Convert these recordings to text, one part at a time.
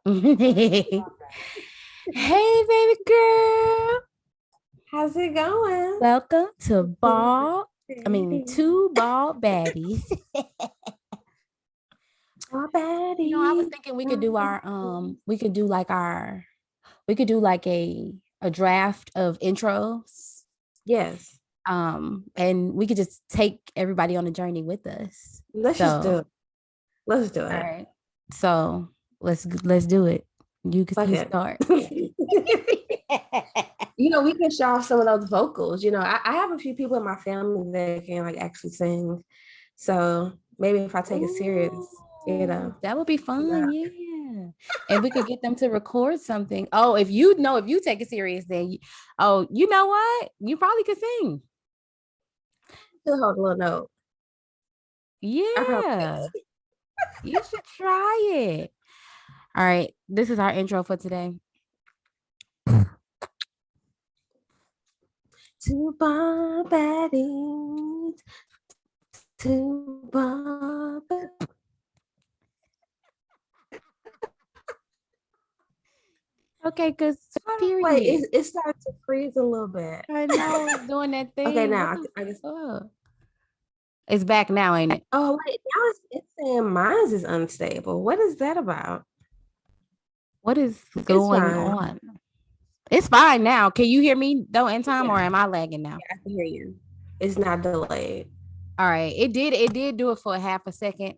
Hey, baby girl. How's it going? Welcome to Baby. Two Bald Baddies. Oh, I was baddie. thinking we could do we could do like a draft of intros. Yes. And we could just take everybody on a journey with us. Let's just do So, it. Let's do all it. right. So let's do it. Fuck You it. start. We can show off some of those vocals. I have a few people in my family that can like actually sing. So maybe if I take it serious, Ooh, that would be fun, yeah. yeah. And we could get them to record something. Oh, if you take it serious, then you know what? You probably could sing. Still hold a little note. I probably Yeah, you should try it. All right, this is our intro for today. Two bald baddies. Two bald. Okay, because Wait, period. it started to freeze a little bit. I know it's doing that Okay, thing. What now the I guess. fuck? It's back now, ain't it? Oh wait, now it's saying mine is unstable. What is that about? What is It's going fine. on? It's fine now. Can you hear me though in time, Yeah, or am I lagging now? I can hear you. It's not delayed. All right, it did do it for a half a second.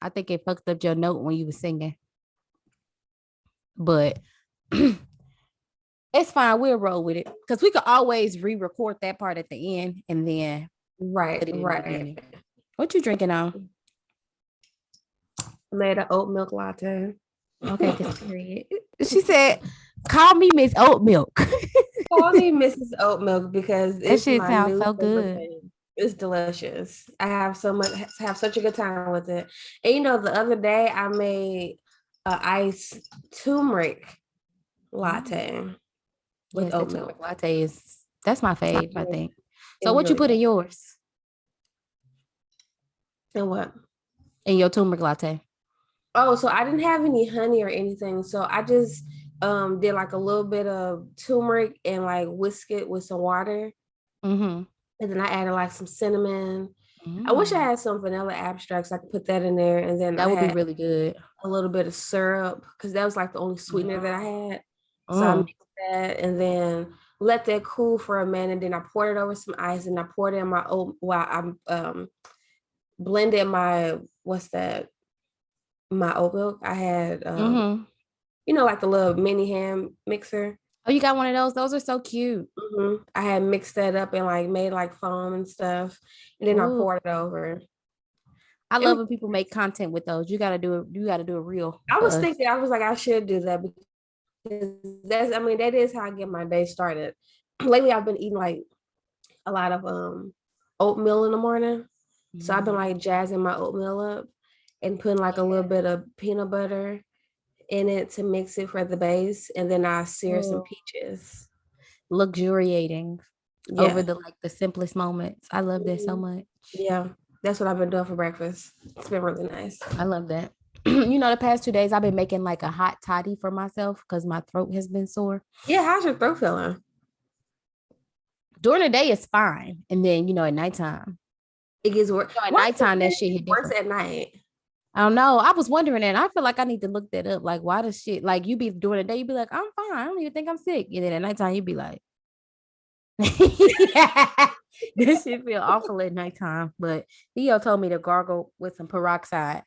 I think it fucked up your note when you were singing, but it's fine. We'll roll with it because we could always re-record that part at the end and then Right, put it in the right. beginning. What you drinking on? I made an oat milk latte. Okay, because period. She said, "Call me Miss Oat Milk." Call me Mrs. Oat Milk because That it's shit my sounds new so favorite good. thing. It's delicious. I have such a good time with it. And the other day I made a iced turmeric latte with Yes, that oat turmeric milk. latte is that's my fave, I think. So It's what you really put good. in yours? And what? In your turmeric latte? Oh, so I didn't have any honey or anything. So I just did like a little bit of turmeric and like whisk it with some water. Mm-hmm. And then I added like some cinnamon. I wish I Mm. had some vanilla abstracts. I could put that in there. And then I That would be had really good. a little bit of syrup because that was like the only sweetener that I had. So I Mm. mixed that and then let that cool for a minute. Then I poured it over some ice and I poured in my oat while I'm blended my what's that? My oat milk. I had Mm-hmm. like the little mini hand mixer. Oh, you got one of those? Those are so cute. I had mixed that up and like made like foam and stuff, and then I Ooh. poured it over. I It love was, when people make content with those. You gotta do it. You gotta do it real I for was us. thinking, I was like, I should do that because that is how I get my day started. Lately, I've been eating like a lot of oatmeal in the morning, so I've been Mm. like jazzing my oatmeal up and putting like a little bit of peanut butter in it to mix it for the base, and then I sear some Oh, peaches. luxuriating over Yeah. the simplest moments. I love that so Mhm. much. Yeah, that's what I've been doing for breakfast. It's been really nice. I love that. The past 2 days I've been making like a hot toddy for myself because my throat has been sore. Yeah, how's your throat feeling? During the day, it's fine. And then, at nighttime, It gets worse. at Why does nighttime, that it shit get hit worse different. at night? I don't know. I was wondering that. I feel like I need to look that up. Like, why does shit, like, you be during the day, you be like, I'm fine. I don't even think I'm sick. And then at nighttime, you be like, yeah, this shit feel awful at nighttime. But Theo told me to gargle with some peroxide.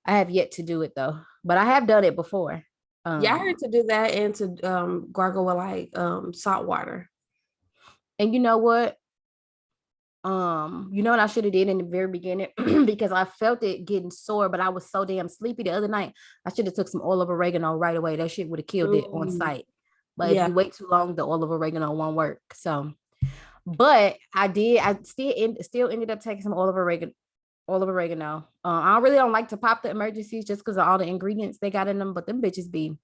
I have yet to do it though, but I have done it before. Yeah, I Um, heard to do that and to gargle with like salt water. and you know what? You know what I should have did in the very beginning because I felt it getting sore, but I was so damn sleepy the other night. I should have took some oil of oregano right away. That shit would have killed it on Mm, sight. But if yeah. you wait too long, the oil of oregano won't work. So, but I did. I still ended up taking some oil of oregano. Oil of oregano. I really don't like to pop the emergencies just because of all the ingredients they got in them, but them bitches be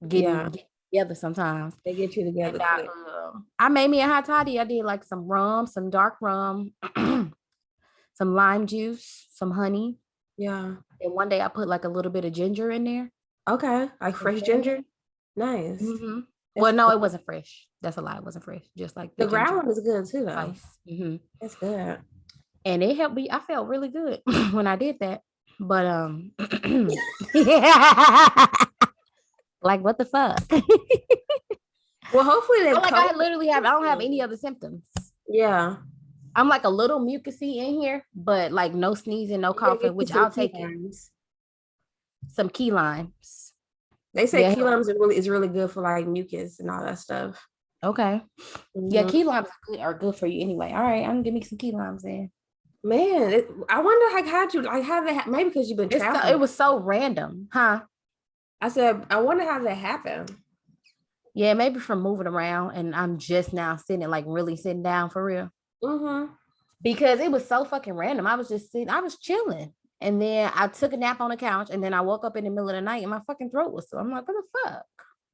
Yeah. getting together sometimes. They get you And together quick. I made me a hot toddy. I did like some rum, some dark rum, some lime juice, some honey. Yeah. And one day I put like a little bit of ginger in there. Okay, like fresh ginger. Nice. Mm-hmm. That's Well, no, good. it wasn't fresh. That's a lie. It wasn't fresh. Just like the The ground ginger one is good too, though. spice. Mm-hmm. That's good. And it helped me. I felt really good when I did that. But yeah, like what the fuck? Well, hopefully I that like I COVID. literally have. I don't have any other symptoms. Yeah. I'm like a little mucusy in here, but like no sneezing, no You gotta coughing, get you which some I'll key take it. limes. Some key limes. They say Yeah. key limes is really good for like mucus and all that stuff. Okay. Yeah, Mhm. key limes are good for you anyway. All right, I'm gonna give me some key limes then. Man, I wonder like how'd you like how that maybe because you've been It traveling. was so random, huh? I said I wonder how that happened. Yeah, maybe from moving around, and I'm just now sitting, like really sitting down for real. Mm-hmm. Because it was so fucking random. I was just sitting, I was chilling. And then I took a nap on the couch, and then I woke up in the middle of the night and my fucking throat was so I'm like, what the fuck?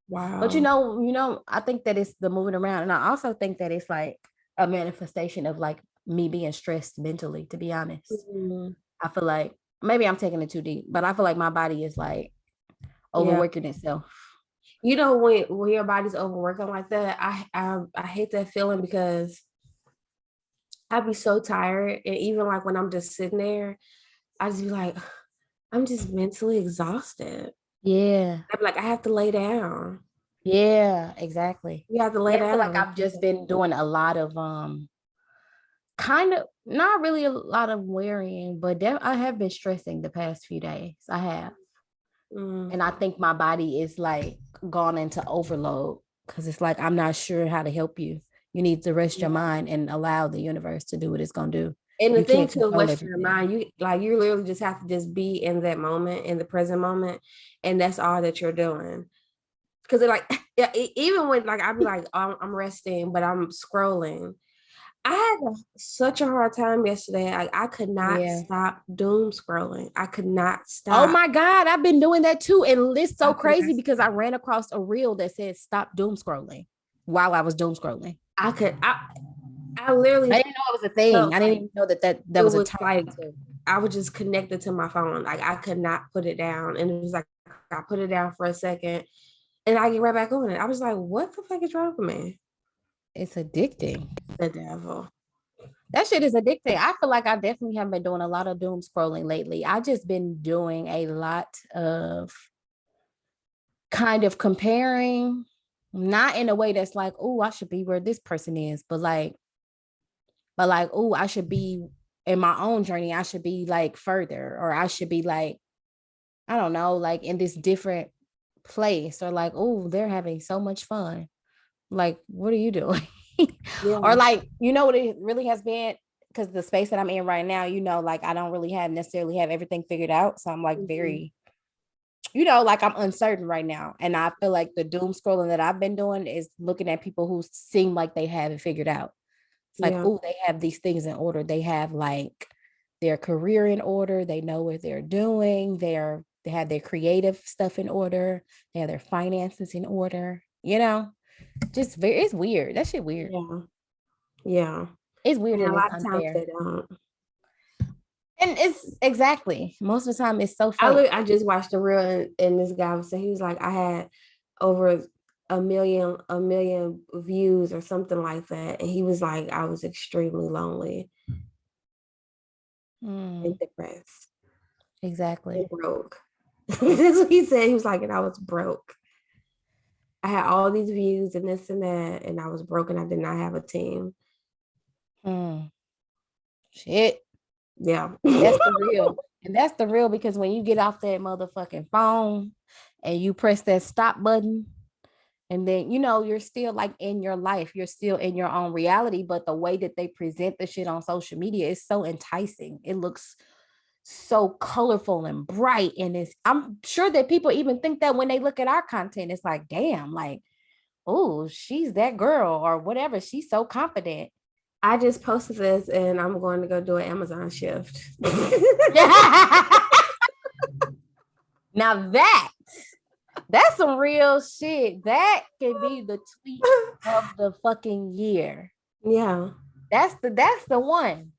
But Wow. I think that it's the moving around. And I also think that it's like a manifestation of like me being stressed mentally, to be honest. Mhm. I feel like maybe I'm taking it too deep, but I feel like my body is like Yeah. overworking itself. You know when your body's overworking like that, I hate that feeling because I'd be so tired. And even like when I'm just sitting there, I just be like, I'm just mentally exhausted. Yeah. I'm like, I have to lay down. Yeah, exactly. You have to lay Yeah, I feel like down. I've just been doing a lot of kind of not really a lot of worrying, but I have been stressing the past few days. I have. Mm, And I think my body is like gone into overload because it's like I'm not sure how to help you. You need to rest your yeah. mind and allow the universe to do what it's gonna do. And the You thing can't to control Western everything. mind, you literally just have to just be in that moment, in the present moment, and that's all that you're doing. Because it like yeah, even when like I'd be like, oh, I'm resting, but I'm scrolling. I had such a hard time yesterday. I could not Yeah. stop doom scrolling. I could not Oh stop. my God, I've been doing that too. And it's I so could not crazy because I stop. ran across a reel that said stop doom scrolling while I was doom scrolling. I could. I literally I didn't know it was a thing. felt I didn't like even know that it was a was term like too. I was just connected to my phone. Like I could not put it down, and it was like I put it down for a second, and I get right back on it. I was like, "What the fuck is wrong with me?" It's addicting. The devil. That shit is addicting. I feel like I definitely have been doing a lot of doom scrolling lately. I just been doing a lot of kind of comparing, not in a way that's like, oh, I should be where this person is, but like, oh, I should be in my own journey. I should be like further, or I should be like, I don't know, like in this different place, or like, oh, they're having so much fun. Like, what are you doing? Or Yeah. like, what it really has been, because the space that I'm in right now, like I don't really have necessarily have everything figured out. So I'm like Mhm. very, like I'm uncertain right now. And I feel like the doom scrolling that I've been doing is looking at people who seem like they have it figured out. It's like, Yeah. oh, they have these things in order. They have like their career in order. They know what they're doing. They have their creative stuff in order. They have their finances in order. Just it's weird. That shit weird. Yeah. Yeah. It's weird And a and it's lot of times unfair. they don't. And it's exactly most of the time it's so I fake. I just watched a reel and this guy was saying he was like, I had over a million views or something like that. And he was like, I was extremely lonely and Mm, depressed and exactly. broke. That's what he said. He was like, and I was broke. I had all these views and this and that, and I was broken. I did not have a team. Mm, shit. Yeah. That's the real. And that's the real because when you get off that motherfucking phone and you press that stop button, and then you're still like in your life, you're still in your own reality, but the way that they present the shit on social media is so enticing. It looks so colorful and bright, and I'm sure that people even think that when they look at our content, it's like, damn, like, oh, she's that girl or whatever, she's so confident. I just posted this and I'm going to go do an Amazon shift. Now that's some real shit. That could be the tweet of the fucking year. Yeah. That's the one.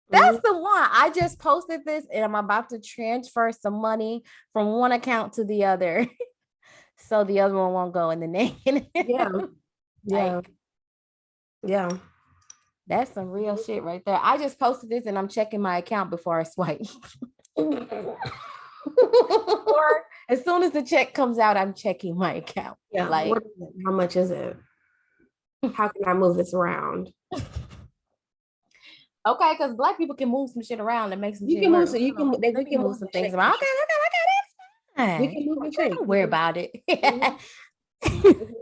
That's the one. I just posted this and I'm about to transfer some money from one account to the other. So the other one won't go in the negative. Yeah. Yeah. Like, Yeah. that's some real shit right there. I just posted this and I'm checking my account before I swipe. Or as soon as the check comes out, I'm checking my account. Yeah. Like, What is it? How much is it? How can I move this around? okay, because black people can move some shit around and make some You shit can move. work. So you can. Let We me can move move some the things shake. around. Okay, that's We fine. can move the shake. Don't worry about it. Mhm.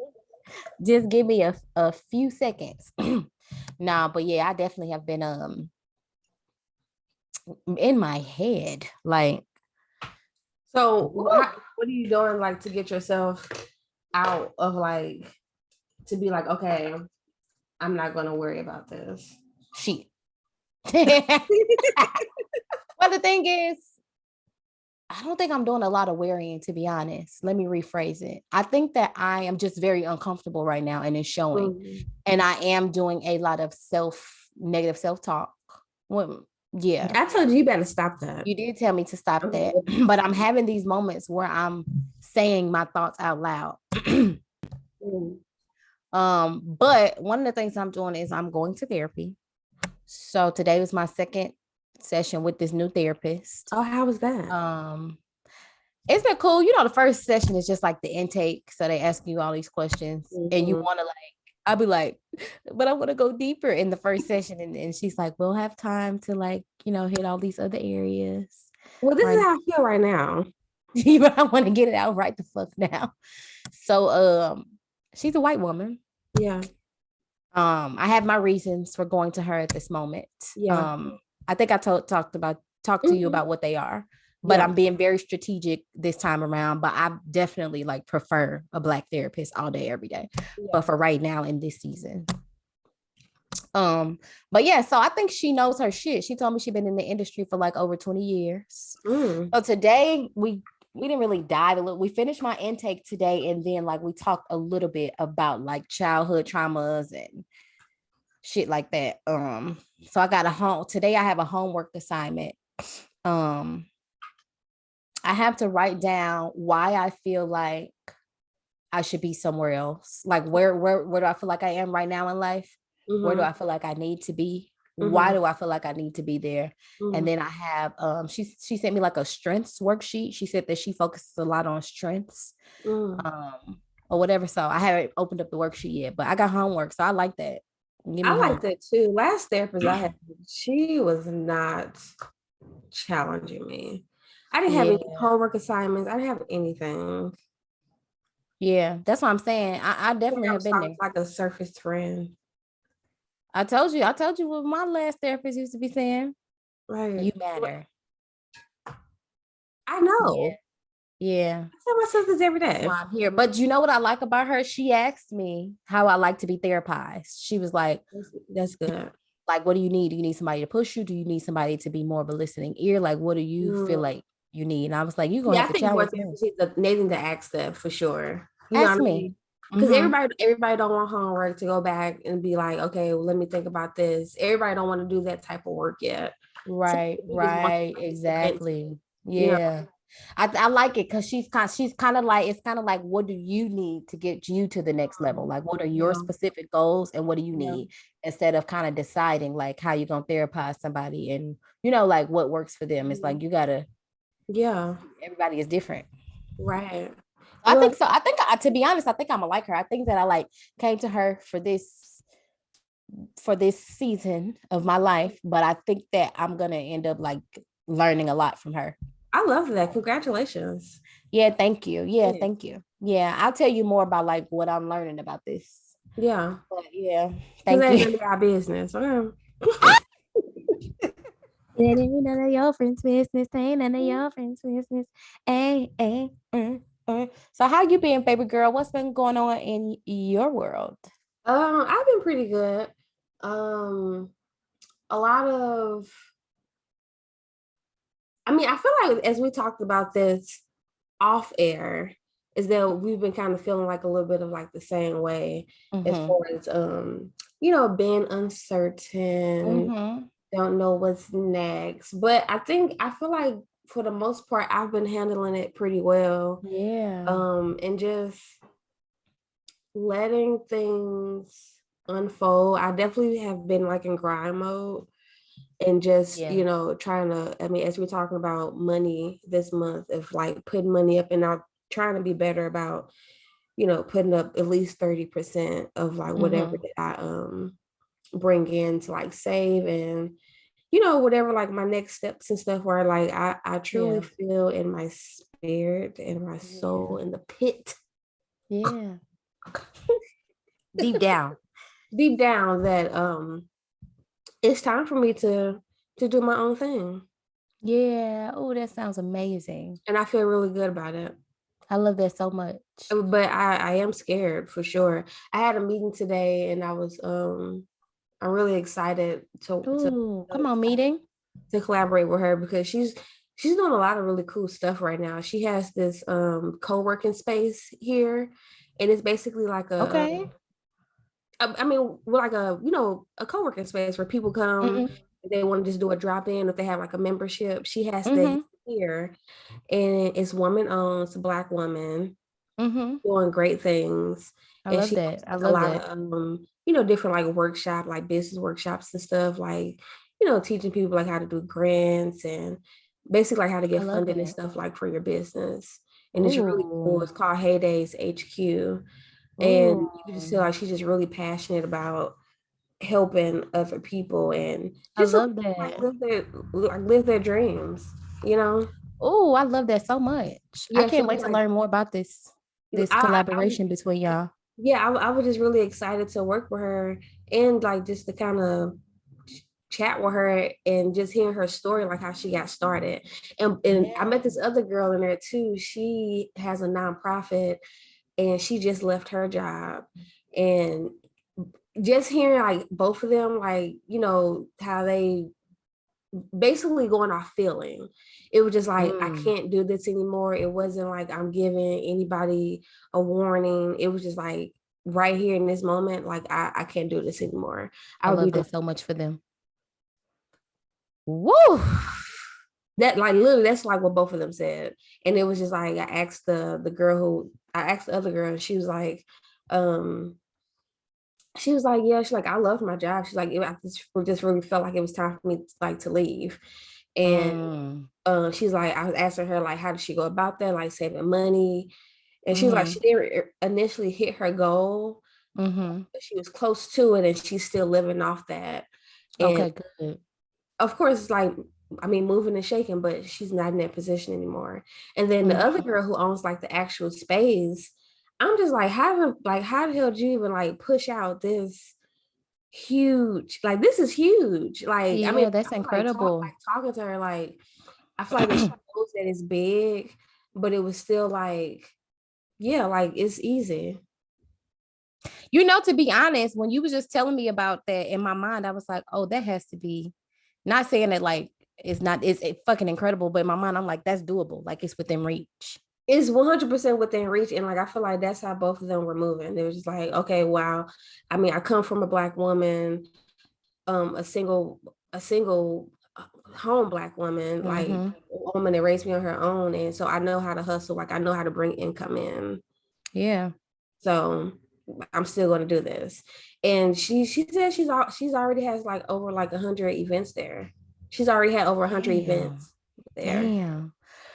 Just give me a few seconds. Nah, but yeah, I definitely have been in my head. Like, So what are you doing like to get yourself out of like to be like, okay, I'm not gonna worry about this. shit. Well, the thing is, I don't think I'm doing a lot of worrying, to be honest. Let me rephrase it. I think that I am just very uncomfortable right now and it's showing. Mm. And I am doing a lot of negative self-talk. Well, yeah. I told you you better stop that. You did tell me to stop Okay. that. But I'm having these moments where I'm saying my thoughts out loud. Mm. But one of the things I'm doing is I'm going to therapy. So today was my second session with this new therapist. Oh, how was that? It's been cool. You know, the first session is just like the intake. So they ask you all these questions and you want to like, I'll be like, but I want to go deeper in the first session. And she's like, we'll have time to like, hit all these other areas. Well, this right? is how I feel right now. I want to get it out right the fuck now. So she's a white woman. Yeah. I have my reasons for going to her at this moment. Yeah. I think I talked to you about what they are, but Yeah. I'm being very strategic this time around. But I definitely like prefer a black therapist all day, every day. Yeah. But for right now in this season. But yeah, so I think she knows her shit. She told me she's been in the industry for like over 20 years. So today we didn't really dive a little. We finished my intake today, and then like we talked a little bit about like childhood traumas and shit like that. So I got today I have a homework assignment. I have to write down why I feel like I should be somewhere else. Like where do I feel like I am right now in life? Where do I feel like I need to be? Why do I feel like I need to be there? And then I have she sent me like a strengths worksheet. She said that she focuses a lot on strengths. Or whatever. So I haven't opened up the worksheet yet, but I got homework. So I like that. I like that too. Last therapist I had, she was not challenging me. I didn't have any homework assignments. I didn't have anything. Yeah, that's what I'm saying. I definitely have been there. Like a surface friend. I told you what my last therapist used to be saying. Right. You matter. I know. Yeah. I tell my sisters every day. That's why I'm here. But you know what I like about her? She asked me how I like to be therapized. She was like, that's good. Like, what do you need? Do you need somebody to push you? Do you need somebody to be more of a listening ear? Like, what do you feel like you need? And I was like, you're going to have to challenge me. They need to ask that for sure. Ask me. Because everybody don't want homework to go back and be like, okay, well, let me think about this. Everybody don't want to do that type of work yet. Right, exactly. Yeah. I like it because she's kind of like, it's kind of like, what do you need to get you to the next level? Like, what are your specific goals and what do you need? Instead of kind of deciding like how you're gonna therapize somebody and like what works for them. It's like you gotta, everybody is different. Right. I think so. I think to be honest, I think I'm gonna like her. I think that I like came to her for this season of my life, but I think that I'm gonna end up like learning a lot from her. I love that. Congratulations. Yeah, thank you. Yeah, thank you. Yeah, I'll tell you more about like what I'm learning about this. Yeah. But yeah, thank you. None of our business. It ain't none of your friends' business. Ain't none of your friends' business. So how you been, baby girl? What's been going on in your world? I've been pretty good. A lot of, I mean, I feel like as we talked about this off air, is that we've been kind of feeling like a little bit of like the same way as far as being uncertain, don't know what's next. But I feel like for the most part, I've been handling it pretty well. Yeah. And just letting things unfold. I definitely have been like in grind mode and just, Yeah. trying to, I mean, as we're talking about money this month, of like putting money up, and I'm trying to be better about, putting up at least 30% of like whatever Mm-hmm. that I bring in to like save, and whatever like my next steps and stuff, where like I truly Yeah. feel in my spirit and my soul, Yeah. in the pit Yeah. Deep down. deep down, that it's time for me to do my own thing, Yeah. Oh, that sounds amazing. and I feel really good about it. I love that so much. But I am scared for sure. I had a meeting today, and I'm really excited Oh, come on, meeting. to collaborate with her, because she's doing a lot of really cool stuff right now. She has this co-working space here, and it's basically like Okay. I mean, like a co-working space where people come, Mm-hmm. they want to just do a drop-in if they have like a membership. She has that Mm-hmm. here, and it's woman owned, it's a Black woman Mm-hmm. doing great things. I And love she that. has I like a love lot that. of different like workshop, like business workshops and stuff, like, teaching people like how to do grants, and basically like how to I get love funding and that. stuff like for your business. And it's really cool. Oh. It's called Heydays HQ. And Oh. you can just feel like she's just really passionate about helping other people, and I just so love people, like that. live their dreams. Oh, I love that so much. I Yeah, so can't wait it's to like learn more about this I collaboration between y'all. yeah, I was just really excited to work with her, and like just to kind of chat with her and just hear her story, like how she got started. And I Yeah. met this other girl in there too. She has a nonprofit, and she just left her job. And just hearing like both of them, like, how they basically going off feeling. It was just like, I Mm, can't do this anymore. It wasn't like I'm giving anybody a warning. It was just like right here in this moment, like I can't do this anymore. I I would be love doing that so much for them. Woo! that, like literally that's like what both of them said. And it was just like I asked the other girl, and um she was like, yeah, she's like, I love my job. She's like, I just really felt like it was time for me like to leave. And Mm, she's like, I was asking her like, how did she go about that, like saving money? And she was like, mm-hmm, she didn't initially hit her goal, mm-hmm. but she was close to it, and she's still living off that. And Okay, good. of course, like, I mean, moving and shaking, but she's not in that position anymore. And then the other Mm-hmm. girl who owns like the actual space, I'm just like, how the hell did you even like push out this huge, like this is huge. Like, I mean, Yeah, that's I'm like incredible. talking to her, like I feel like that she knows that it's big, but it was still like, yeah, like it's easy. To be honest, when you was just telling me about that in my mind, I was like, oh, that has to be not saying that like it's fucking incredible, but in my mind, I'm like, that's doable. Like it's within reach. It's 100% within reach. And like, I feel like that's how both of them were moving. They were just like, okay, wow. I mean, I come from a Black woman, a single home Black woman, like Mm-hmm. a woman that raised me on her own. And so I know how to hustle. Like I know how to bring income in. Yeah. So I'm still going to do this. And she said she's already has like over like 100 events there. She's already had over 100 Damn. events there. Damn.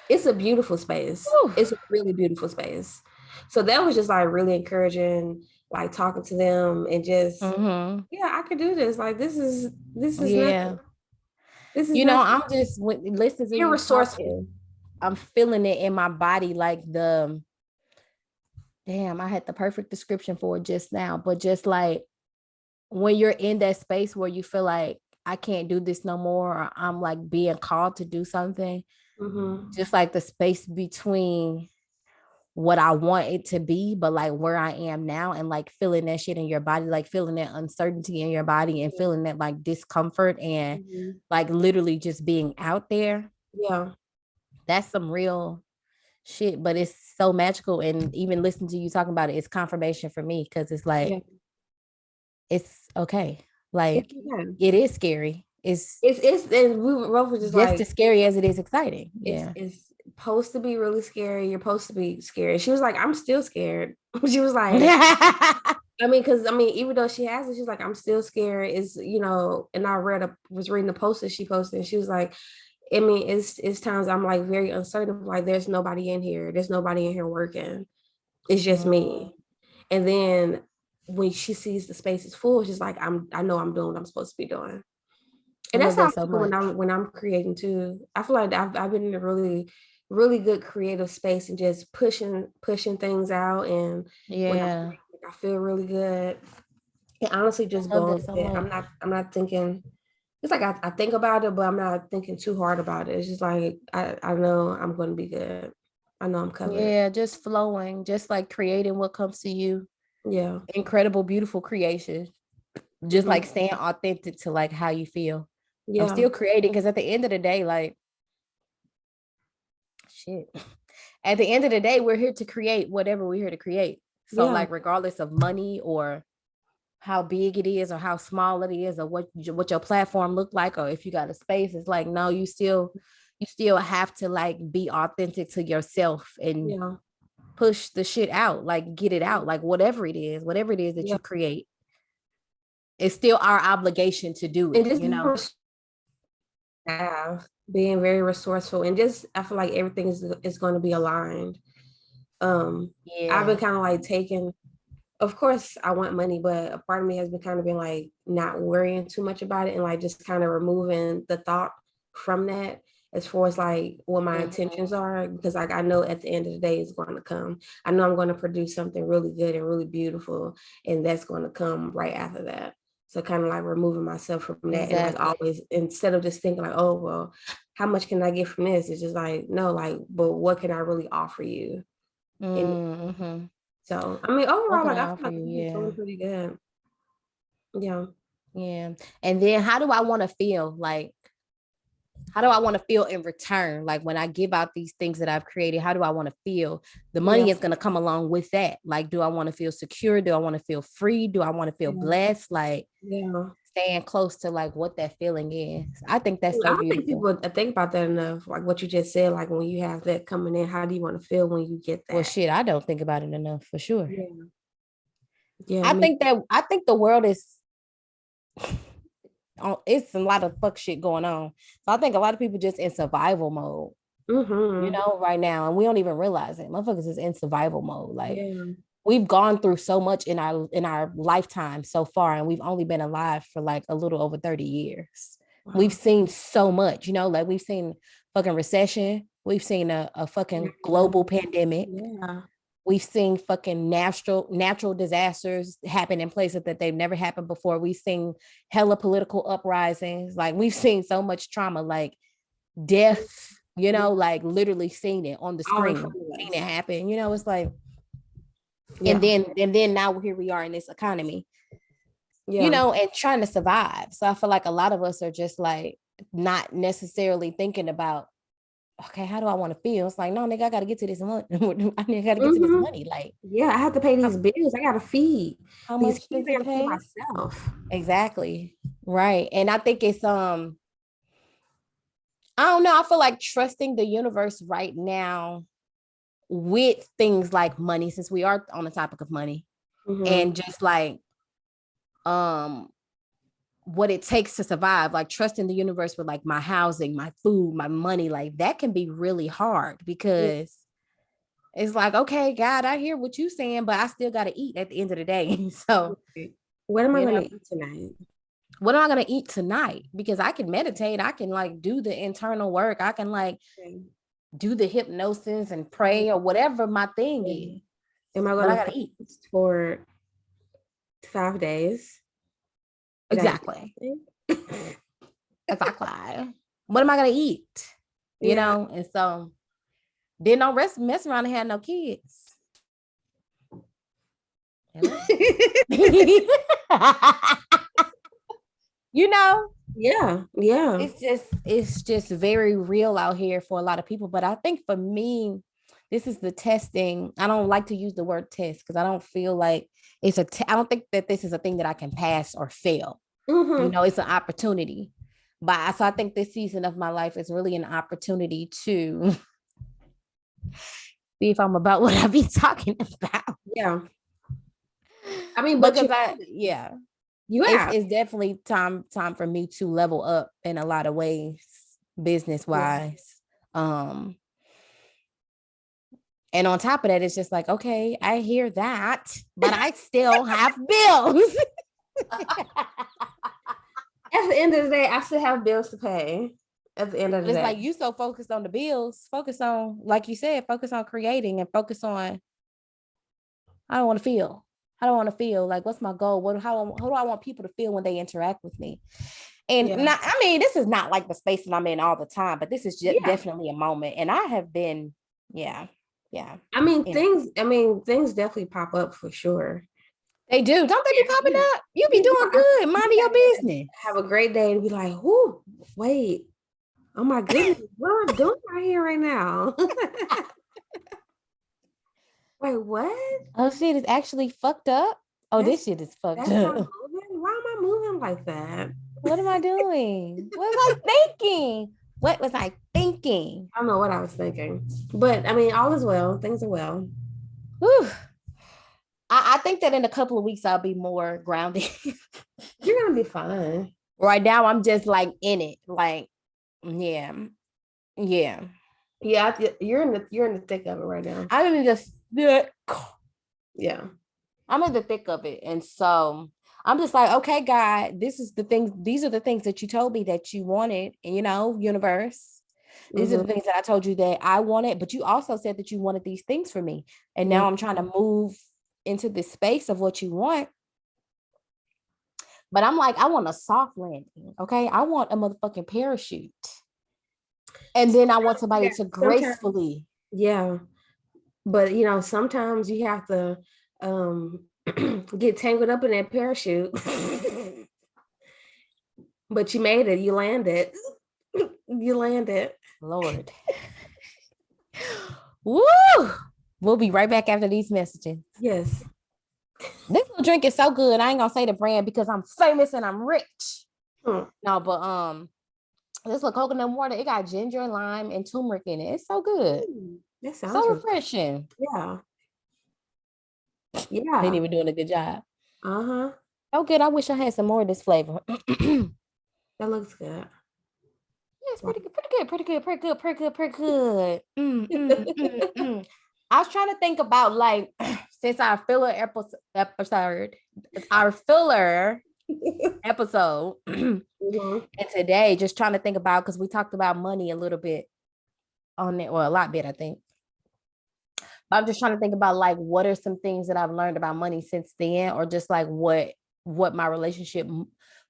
It's a beautiful space. Whew. It's a really beautiful space. So that was just like really encouraging, like talking to them, and just, Mm-hmm. yeah, I could do this. Like this is Yeah. nothing. This is nothing. I'm just listening to You're you talk. resourceful. I'm feeling it in my body, like the damn, I had the perfect description for it just now, but just like when you're in that space where you feel like I can't do this no more, or I'm like being called to do something, Mm-hmm. just like the space between what I want it to be, but like where I am now, and like feeling that shit in your body, like feeling that uncertainty in your body, and feeling that like discomfort, and Mm-hmm. like literally just being out there. Yeah. That's some real shit, but it's so magical. And even listening to you talking about it, it's confirmation for me, because it's like Yeah. it's okay. It's Like okay. it is scary. and we both were just just like, as scary as it is exciting. Yeah. it's supposed to be really scary. You're supposed to be scared. She was like, I'm still scared. She was like, I mean, because I mean, even though she has it, she's like, I'm still scared. Is and I was reading the post that she posted, and she was like, I mean, it's times I'm like very uncertain. Like, there's nobody in here. There's nobody in here working. It's just me. And then when she sees the space is full, she's like, I know I'm doing what I'm supposed to be doing. I And that's love how that I so feel much. when I'm creating too. I feel like I've been in a really, really good creative space and just pushing things out. And when I'm Yeah. creating, I feel really good. And honestly, just I love going that with so it. much. I'm not thinking. It's like I think about it, but I'm not thinking too hard about it. It's just like I know I'm going to be good. I know I'm covered. Yeah, just flowing, just like creating what comes to you. Yeah. Incredible, beautiful creation. Just Hmm. like staying authentic to like how you feel. I'm Yeah. still creating because at the end of the day, like shit. At the end of the day, we're here to create whatever we're here to create. So Yeah. like regardless of money or how big it is or how small it is or what your platform look like or if you got a space, it's like no, you still have to like be authentic to yourself and Yeah. push the shit out, like get it out, like whatever it is that Yeah. you create, it's still our obligation to do And it, just have being very resourceful and just I feel like everything is going to be aligned. I've been Yeah. kind of like taking, of course I want money, but a part of me has been kind of been like not worrying too much about it and like just kind of removing the thought from that as far as like what my intentions are, because like I know at the end of the day it's going to come. I know I'm going to produce something really good and really beautiful, and that's going to come right after that. So kind of like removing myself from that and like Exactly. always, instead of just thinking like, oh well, how much can I get from this? It's just like, no, like, but what can I really offer you? And Mm-hmm. so I mean What overall, can like I I feel offer like you? I've been Yeah. feeling pretty good. Yeah. Yeah. And then how do I want to feel? Like, how do I want to feel in return? Like when I give out these things that I've created, how do I want to feel? The Yeah. money is going to come along with that. Like, do I want to feel secure? Do I want to feel free? Do I want to feel Yeah. blessed? Like Yeah. staying close to like what that feeling is. I think that's I so don't think beautiful. people think about that enough. Like what you just said, like when you have that coming in, how do you want to feel when you get Well, that? shit, I don't think about it enough for sure. Yeah. Yeah. I Me. think that I think the world is it's a lot of fuck shit going on. So I think a lot of people just in survival mode, Mm-hmm. right now, and we don't even realize it. Motherfuckers is in survival mode. Like Yeah. we've gone through so much in our lifetime so far, and we've only been alive for like a little over 30 years. We've Wow. seen so much, like we've seen fucking recession, we've seen a fucking Yeah. global pandemic. Yeah. We've seen fucking natural disasters happen in places that they've never happened before. We've seen hella political uprisings. Like we've seen so much trauma, like death, Yeah. like literally seen it on the All in screen, front of seen it us. happen. It's like, and Yeah. then now here we are in this economy, Yeah. and trying to survive. So I feel like a lot of us are just like not necessarily thinking about, okay, how do I want to feel? It's like, no, nigga, I gotta get to this money. I gotta get to this Mm-hmm. money. Like, Yeah. I have to pay these how, bills. I gotta feed how these much kids. does I it gotta feed pay? myself. Exactly. Right. And I think it's I don't know. I feel like trusting the universe right now with things like money, since we are on the topic of money, Mm-hmm. and just like um what it takes to survive, like trusting the universe with like my housing, my food, my money, like that can be really hard Yeah. because it's like, okay, God, I hear what you're saying, but I still got to eat at the end of the day. So, What am I you gonna know, eat tonight? what am I going to eat tonight? Because I can meditate, I can like do the internal work, I can like Okay. do the hypnosis and pray or whatever my thing Yeah. is, Am I but I gonna got to eat. fast for 5 days? Did I eat Exactly. something? Exactly. What am I going to eat? Yeah. And so then don't mess around and have no kids. Hello? you know, Yeah. Yeah. it's just very real out here for a lot of people. But I think for me, this is the testing. I don't like to use the word test because I don't feel like I don't think that this is a thing that I can pass or fail. Mm-hmm. It's an opportunity. But so I think this season of my life is really an opportunity to see if I'm about what I be talking about. Yeah. I mean, but it's definitely time for me to level up in a lot of ways, business wise. And on top of that, it's just like, okay, I hear that, but I still have bills. At the end of the day, I still have bills to pay. At the end of the day, it's like you so focused on the bills, focus on, like you said, focus on creating and focus on. I don't want to feel. Like, what's my goal? How do I want people to feel when they interact with me? And this is not like the space that I'm in all the time, but this is just definitely a moment. And I have been, yeah. I mean, things definitely pop up for sure. They do. Don't they be popping up? You be doing good. Mind your business. Have a great day and be like, "Whoo, wait. Oh my goodness, what am I doing right here right now?" Wait, what? Oh shit, it's actually fucked up. Oh, this shit is fucked up. Why am I moving like that? What am I doing? What was I thinking? What was I thinking? I don't know what I was thinking. But I mean, all is well. Things are well. Whew. I think that in a couple of weeks I'll be more grounded. You're gonna be fine. Right now I'm just like in it. Like, yeah. You're in the thick of it right now. I'm in the thick. Yeah. I'm in the thick of it. And so I'm just like, okay, God, these are the things that you told me that you wanted. And universe. These are the things that I told you that I wanted, but you also said that you wanted these things for me. And now I'm trying to move into this space of what you want. But I'm like, I want a soft landing. Okay. I want a motherfucking parachute. And then I want somebody to gracefully. Yeah. But sometimes you have to get tangled up in that parachute. But you made it. You landed. Lord. Woo! We'll be right back after these messages. Yes. This little drink is so good. I ain't gonna say the brand because I'm famous and I'm rich. No, but this little coconut water, it got ginger and lime and turmeric in it. It's so good. That sounds so refreshing. Yeah. They ain't even doing a good job. Uh-huh. Oh, good. I wish I had some more of this flavor. That looks good. Yeah, it's pretty good. I was trying to think about, like, since our filler episode and today, just trying to think about, because we talked about money a little bit on it, or a lot bit, I think. But I'm just trying to think about, like, what are some things that I've learned about money since then, or just like what my relationship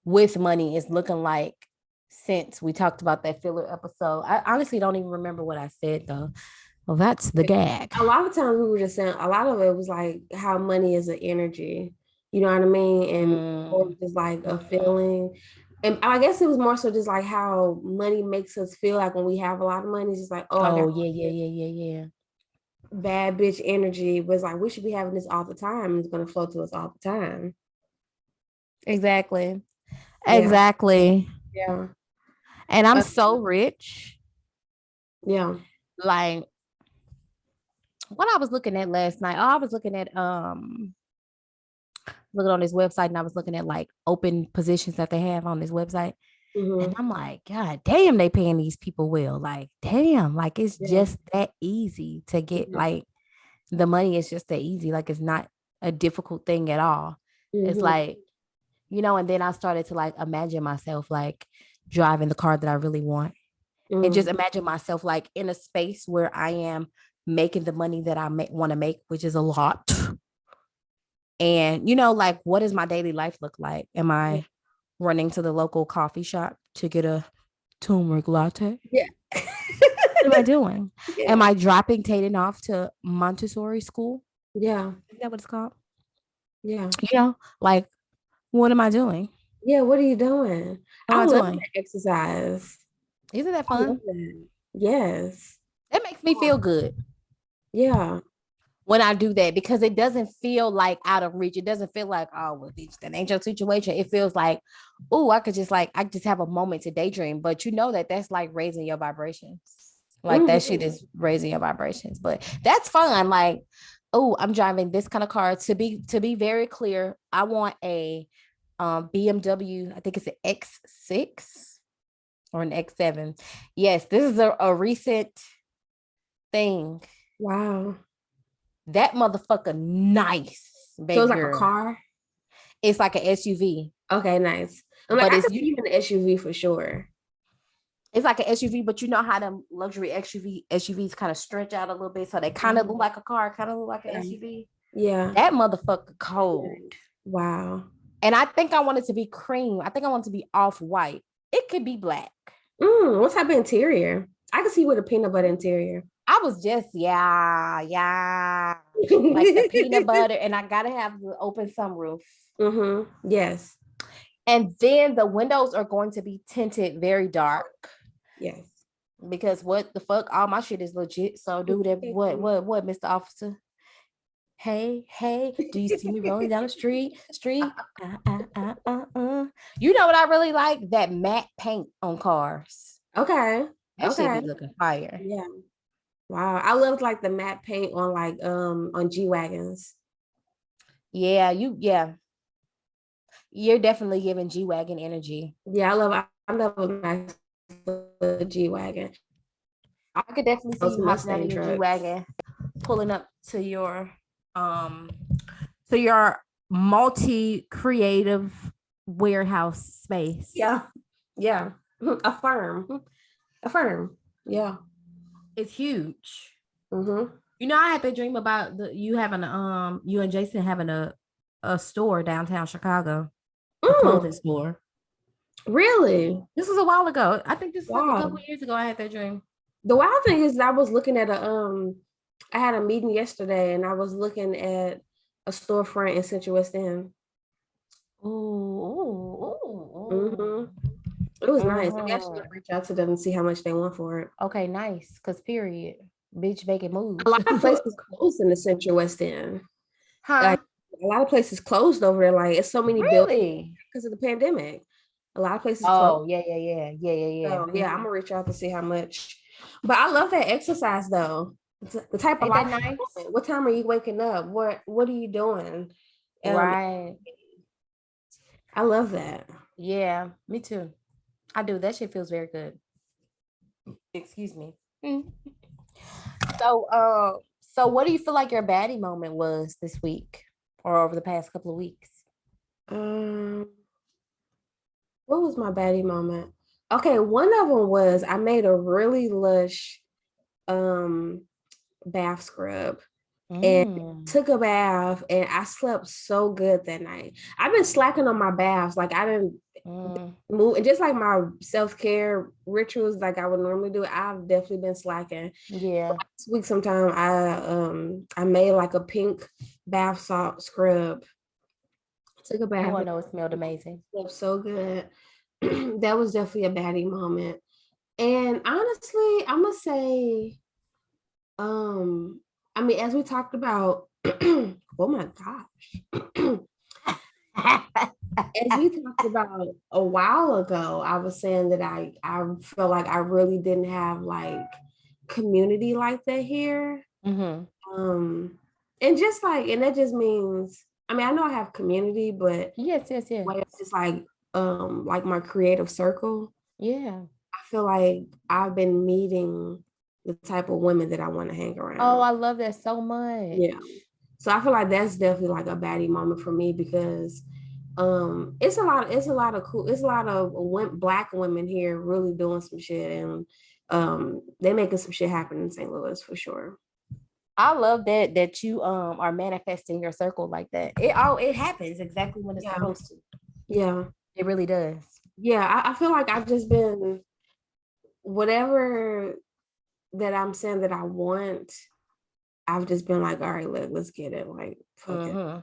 with money is looking like since we talked about that filler episode. I honestly don't even remember what I said though. Well, that's the gag. A lot of times we were just saying, a lot of it was like how money is an energy, you know what I mean? And just like a feeling. And I guess it was more so just like how money makes us feel like when we have a lot of money. It's just like, yeah. Bad bitch energy was like, we should be having this all the time. It's going to flow to us all the time. Exactly. Yeah. And I'm so rich. Yeah. Like, what I was looking at last night, I was looking at looking on this website, and I was looking at like open positions that they have on this website. And I'm like, God damn, they paying these people well. Like, damn, like it's just that easy to get, like, the money is just that easy. Like, it's not a difficult thing at all. It's like, and then I started to like imagine myself like driving the car that I really want. And just imagine myself like in a space where I am making the money that I want to make, which is a lot. And, like, what does my daily life look like? Am I running to the local coffee shop to get a turmeric latte? Yeah. What am I doing? Yeah. Am I dropping Tayden off to Montessori school? Yeah. Is that what it's called? Yeah. Like, what am I doing? Yeah, what are you doing? I love that exercise. Isn't that fun? Yes. It makes me feel good. Yeah. when I do that, because it doesn't feel like out of reach. It doesn't feel like, oh, well, bitch, that ain't your situation. It feels like, oh, I just have a moment to daydream. But you know that's like raising your vibrations. Like that shit Mhm. is raising your vibrations. But that's fun. Like, oh, I'm driving this kind of car. To be very clear, I want a BMW. I think it's an X6 or an X7. Yes, this is a recent thing. Wow. That motherfucker nice, So baby it's like a girl. car. It's like an SUV, Okay, nice. I'm like, but I could see you in an SUV for sure. it's like an SUV, but you know how them luxury SUVs kind of stretch out a little bit, so they kind of look like a car, kind of look like an Yeah. SUV. Yeah. That motherfucker cold. Wow. And I think I want it to be cream. I think I want it to be off white. It could be black. What type of interior? I can see with a peanut butter interior. I was just, yeah. Like the peanut butter, and I gotta have the open sunroof. Yes. And then the windows are going to be tinted very dark. Yes. Because what the fuck, all my shit is legit. So do that. What, Mr. Officer? Hey, do you see me rolling down the street? You know what I really like? That matte paint on cars. Okay. That shit Okay. be looking fire. Yeah. Wow. I loved like the matte paint on like on G Wagons. Yeah, you're definitely giving G-Wagon energy. Yeah, I love a nice G Wagon. I could definitely see Those you hopping out of Mustang your trucks. G-Wagon, pulling up um to your multi-creative warehouse space. Yeah. Yeah. A firm. A firm. Yeah. It's huge. Mm-hmm. You know, I had to dream about you and Jason having a store downtown Chicago, a clothing store. Really? This was a while ago. I think this was like a couple Wow. years ago. I had that dream. The wild thing is I was looking at I had a meeting yesterday and I was looking at a storefront in Central West End. Oh, Mm-hmm. It was nice. I actually uh-huh. gonna reach out to them and see how much they want for it. Okay, nice. Cause period, bitch, making A moves. lot of places closed in the Central West End. Huh? Like a lot of places closed over there. Like it's so many buildings Really? because of the pandemic. A lot of places closed. Oh, yeah. So yeah, I'm gonna reach out to see how much. But I love that exercise though. It's the type of Ain't that life. nice? What time are you waking up? What are you doing? Um, Right. I love that. Yeah, me too. I do. That shit feels very good. Excuse me. Mm. So what do you feel like your baddie moment was this week or over the past couple of weeks? Um, what was my baddie moment? Okay, one of them was I made a really lush um bath scrub and Mm. took a bath and I slept so good that night. I've been slacking on my baths. Like I didn't Mm. move and just like my self-care rituals like I would normally do, I've definitely been slacking. Yeah. This week sometime I made like a pink bath salt scrub. Took a Oh, bath. I know it smelled amazing. Slept so good. That was definitely a baddie moment. And honestly, I'm gonna say, um, I mean, as we talked about, oh my gosh. As we talked about a while ago, I was saying that I feel like I really didn't have like community like that here. Mm-hmm. Um, and just like, and that just means, I mean, I know I have community, but Yes. when it's just like my creative circle, Yeah. I feel like I've been meeting the type of women that I want to hang Oh, around. I love that so much. Yeah. So I feel like that's definitely like a baddie moment for me because it's a lot of cool, it's a lot of black women here really doing some shit and they making some shit happen in St. Louis for sure. I love that you are manifesting your circle like that. It happens exactly when it's Yeah. supposed to. Yeah. It really does. Yeah. I feel like I've just been whatever that I'm saying that I want, I've just been like, all right, let's get it. Like, fuck it. Mm-hmm.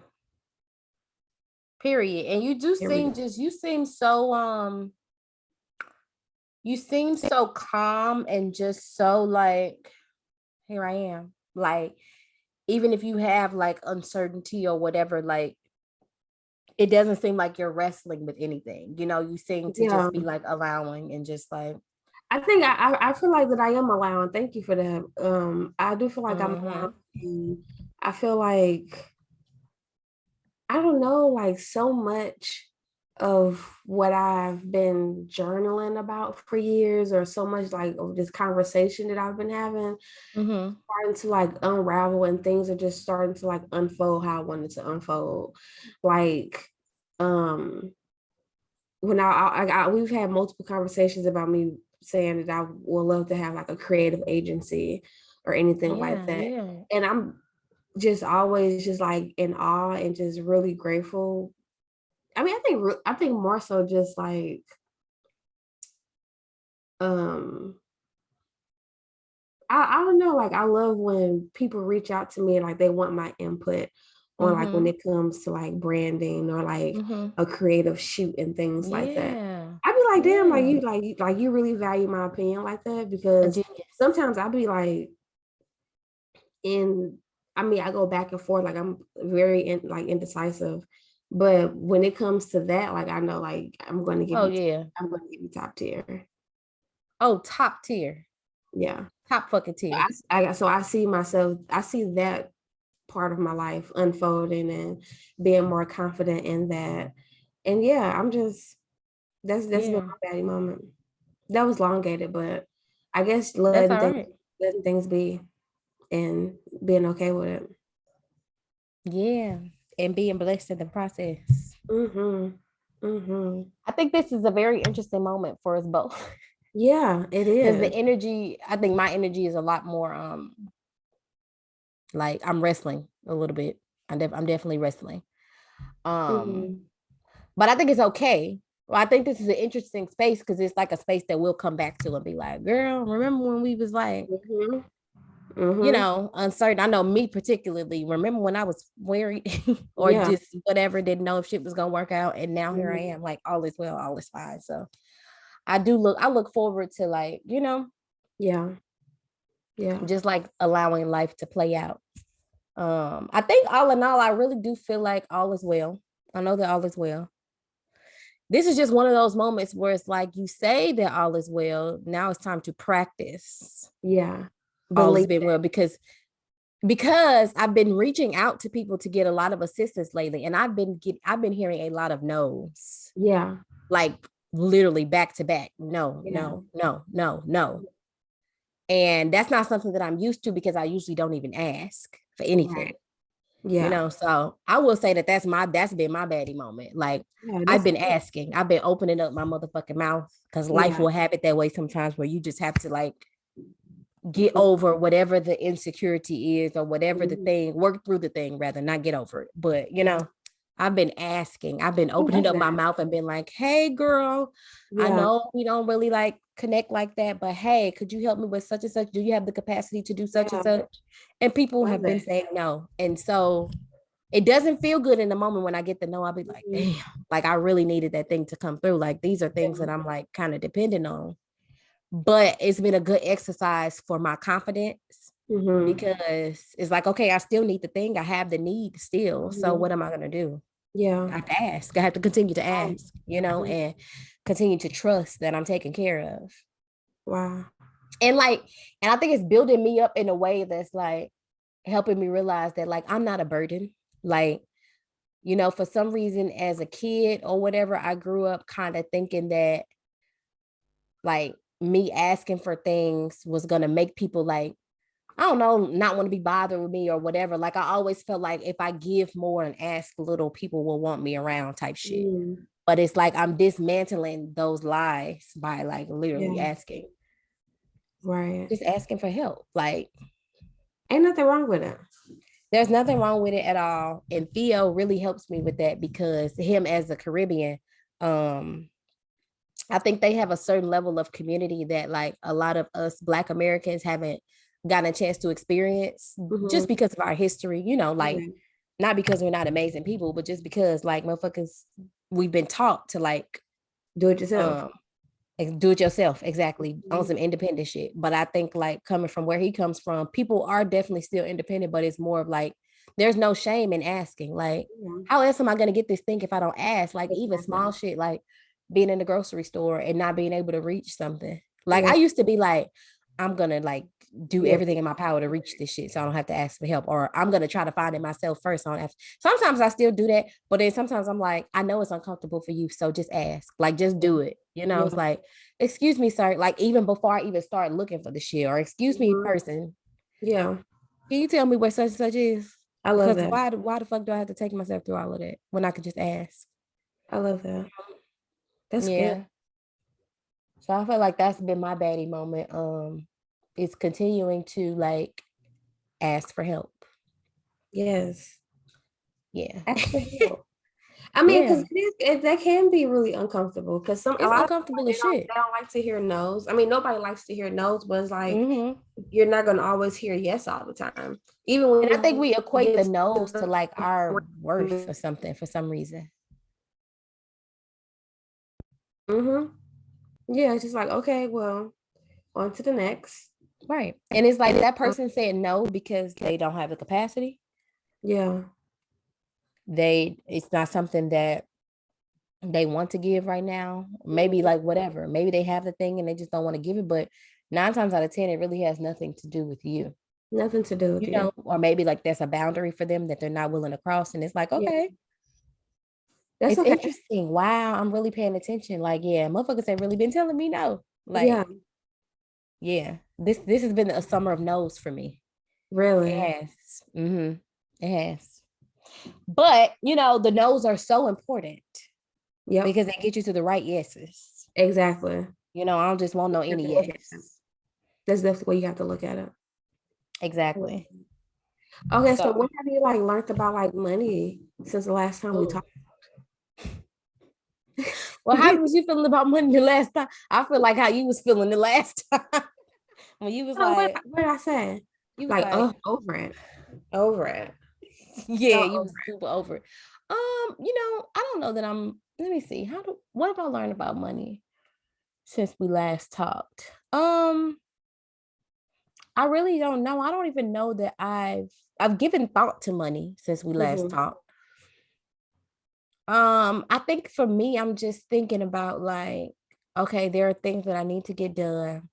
Period. And Here we go. you seem so calm and just so like, here I am. Like even if you have like uncertainty or whatever, like it doesn't seem like you're wrestling with anything. You know, you seem to Yeah. just be like allowing and just like, I think I feel like that I am allowing. Thank you for that. I do feel like I'm allowing. mhm, And I feel like I don't know, like so much of what I've been journaling about for years, or so much like of this conversation that I've been having, mhm, starting to like unravel, and things are just starting to like unfold how I wanted to unfold. Like, um, when we've had multiple conversations about me saying that I would love to have like a creative agency or anything like yeah, that. yeah, And I'm just always just like in awe and just really grateful. I mean, I think more so just like um I don't know, like I love when people reach out to me and like they want my input on like when mhm, it comes to like branding or like mhm, a creative shoot and things like that. yeah, I'd be like, damn, yeah, like you really value my opinion like that, a because genius, sometimes I'd be like in I mean, I go back and forth, like I'm like indecisive. But when it comes to that, like I know like oh yeah, I'm gonna give you top tier. oh top tier, Yeah. top fucking tier, So I see myself, I see that part of my life unfolding and being more confident in that. And yeah, I'm just that's been yeah, my baddie moment. That was elongated, but I guess that's all right, letting things be and being okay with it. yeah, and being blessed in the process. Mm-hmm. Mm-hmm. I think this is a very interesting moment for us both. Yeah, it Because the is. energy, I think my energy is a lot more like I'm wrestling a little bit. I'm definitely wrestling. Um, Mm-hmm. but I think it's okay. Well, I think this is an interesting space because it's like a space that we'll come back to and be like, girl, remember when we was like, Mm-hmm. Mm-hmm. uncertain. I know me particularly. Remember when I was worried or Yeah. just whatever, didn't know if shit was gonna work out. And now here I Mm-hmm. am, like all is well, all is fine. So I look forward to like, Yeah. Yeah. just like allowing life to play out. I think all in all, I really do feel like all is well. I know that all is well. This is just one of those moments where it's like you say that all is well. Now it's time to practice Yeah. all has Believe been well because I've been reaching out to people to get a lot of assistance lately, and I've been hearing a lot of no's, yeah. like literally back to back. No, Yeah. no, no, no, no. And that's not something that I'm used to because I usually don't even ask for anything. Right. Yeah. So I will say that that's been my baddie moment. Like Yeah. I've That's been asking, I've been opening up my motherfucking mouth because life yeah. will have it that way sometimes where you just have to like get over whatever the insecurity is or whatever the Mhm. thing, work through the thing rather, not get over it. But Yeah. I've been asking, I've been I opening love up my that. mouth and been like, hey girl, I Yeah. know we don't really like connect like that, but hey, could you help me with such and such? Do you have the capacity to do such and Yeah. such? And people Love have been that. saying no. And so it doesn't feel good in the moment when I get the no. I'll be like, Mhm. damn, like I really needed that thing to come through. Like these are things Yeah. that I'm like kind of dependent on. But it's been a good exercise for my confidence Mhm. because it's like, okay, I still need the thing. I have the need still. So Mhm. what am I gonna do? Yeah. I have to ask. I have to continue to Right. ask, Mhm. and continue to trust that I'm taken care of. Wow. And like, and I think it's building me up in a way that's like helping me realize that like I'm not a burden. Like, for some reason as a kid or whatever, I grew up kind of thinking that like me asking for things was gonna make people like, I don't know, not want to be bothered with me or whatever. Like I always felt like if I give more and ask little, people will want me around type shit. Mm. But it's like I'm dismantling those lies by like literally Yeah. asking, Right. just asking for help. Like Ain't nothing wrong with it. there's nothing wrong with it at all. And Theo really helps me with that because him as a Caribbean, um, I think they have a certain level of community that like a lot of us Black Americans haven't gotten a chance to experience Mhm. just because of our history, like Yeah. not because we're not amazing people, but just because like motherfuckers, we've been taught to like Do it yourself. um Do it yourself, exactly, on Mhm. some independent shit. But I think like coming from where he comes from, people are definitely still independent, but it's more of like there's no shame in asking. Like, Yeah, how else am I gonna get this thing if I don't ask? Like even small exactly. shit, like being in the grocery store and not being able to reach something. Like I Yeah, used to be like, I'm gonna like do yeah, everything in my power to reach this shit so I don't have to ask for help, or I'm gonna try to find it myself first. I don't have to. Sometimes I still do that, but then sometimes I'm like, I know it's uncomfortable for you, so just ask, like just do it. You know, it's yeah. like, excuse me, sir, like even before I even start looking for the shit, or excuse me, Mhm. person, Yeah, can you tell me where such and such is? I love Because that. why the fuck do I have to take myself through all of that when I could just ask? I love that. That's good. Yeah. So I feel like that's been my baddie moment. It's continuing to like ask for help. Yes. Yeah. Ask for help. I mean, because Yeah. that can be really uncomfortable. Because a It's lot of people uncomfortable as shit. they don't like to hear no's. I mean, nobody likes to hear no's, but it's like Hmm. you're not gonna always hear yes all the time. Even when And I think we you equate the get no's to to like our worth the or something for some reason. mm-hmm. Yeah, it's just like, okay, well, on to the next. Right. And it's like that Um, person said no because they don't have the capacity. yeah, It's not something that they want to give right now. Maybe like whatever. Maybe they have the thing and they just don't want to give it. But 9 times out of 10, it really has nothing to do with you. nothing to do with You you. know, or maybe like that's a boundary for them that they're not willing to cross. And it's like, Yeah, okay, that's it's okay. interesting. Wow, I'm really paying attention. Like, yeah, motherfuckers have really been telling me no. Yeah, Like, yeah, this has been a summer of no's for me. It really. has. Mm-hmm. It has. But you know, the no's are so important Yep, because they get you to the right yeses. exactly. You know, I don't just want no You have any to look at that. yes. That's definitely what you have to look at it. Exactly. Okay, so So, what have you like learned about like money since the last time we oh, talked? well, how was you feeling about money the last time? I feel like how you was feeling the last time when you was Oh, like, what did I say? you was Like, like, over it. Over it. So yeah, you over was super over it. You know, I don't know that I'm. Let me see. What have I learned about money since we last talked? I really don't know. I don't even know that I've given thought to money since we it. last talked. I think for me, I'm just thinking about like, okay, there are things that I need to get done.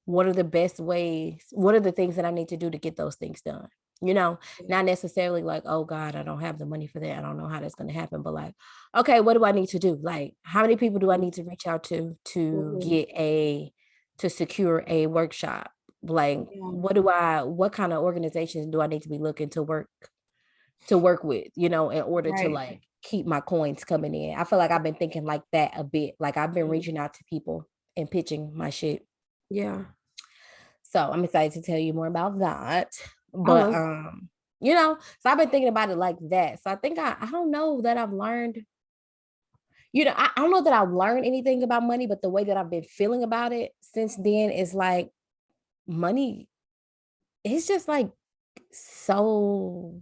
What are the best ways? What are the things that I need to do to get those things done? You know, not necessarily like, oh God, I don't have the money for that. I don't know how that's going to happen. But like, okay, what do I need to do? Like, how many people do I need to reach out to Mhm. get to secure a workshop? Like, Yeah, what kind of organizations do I need to be looking to work with, you know, in order to right. like keep my coins coming in? I feel like I've been thinking like that a bit. Like I've been reaching out to people and pitching my shit. Yeah, So I'm excited to tell you more about that. I But love. you know, so I've been thinking about it like that. So I think I don't know that I've learned, you know, I don't know that I've learned anything about money, but the way that I've been feeling about it since then is like money is just like so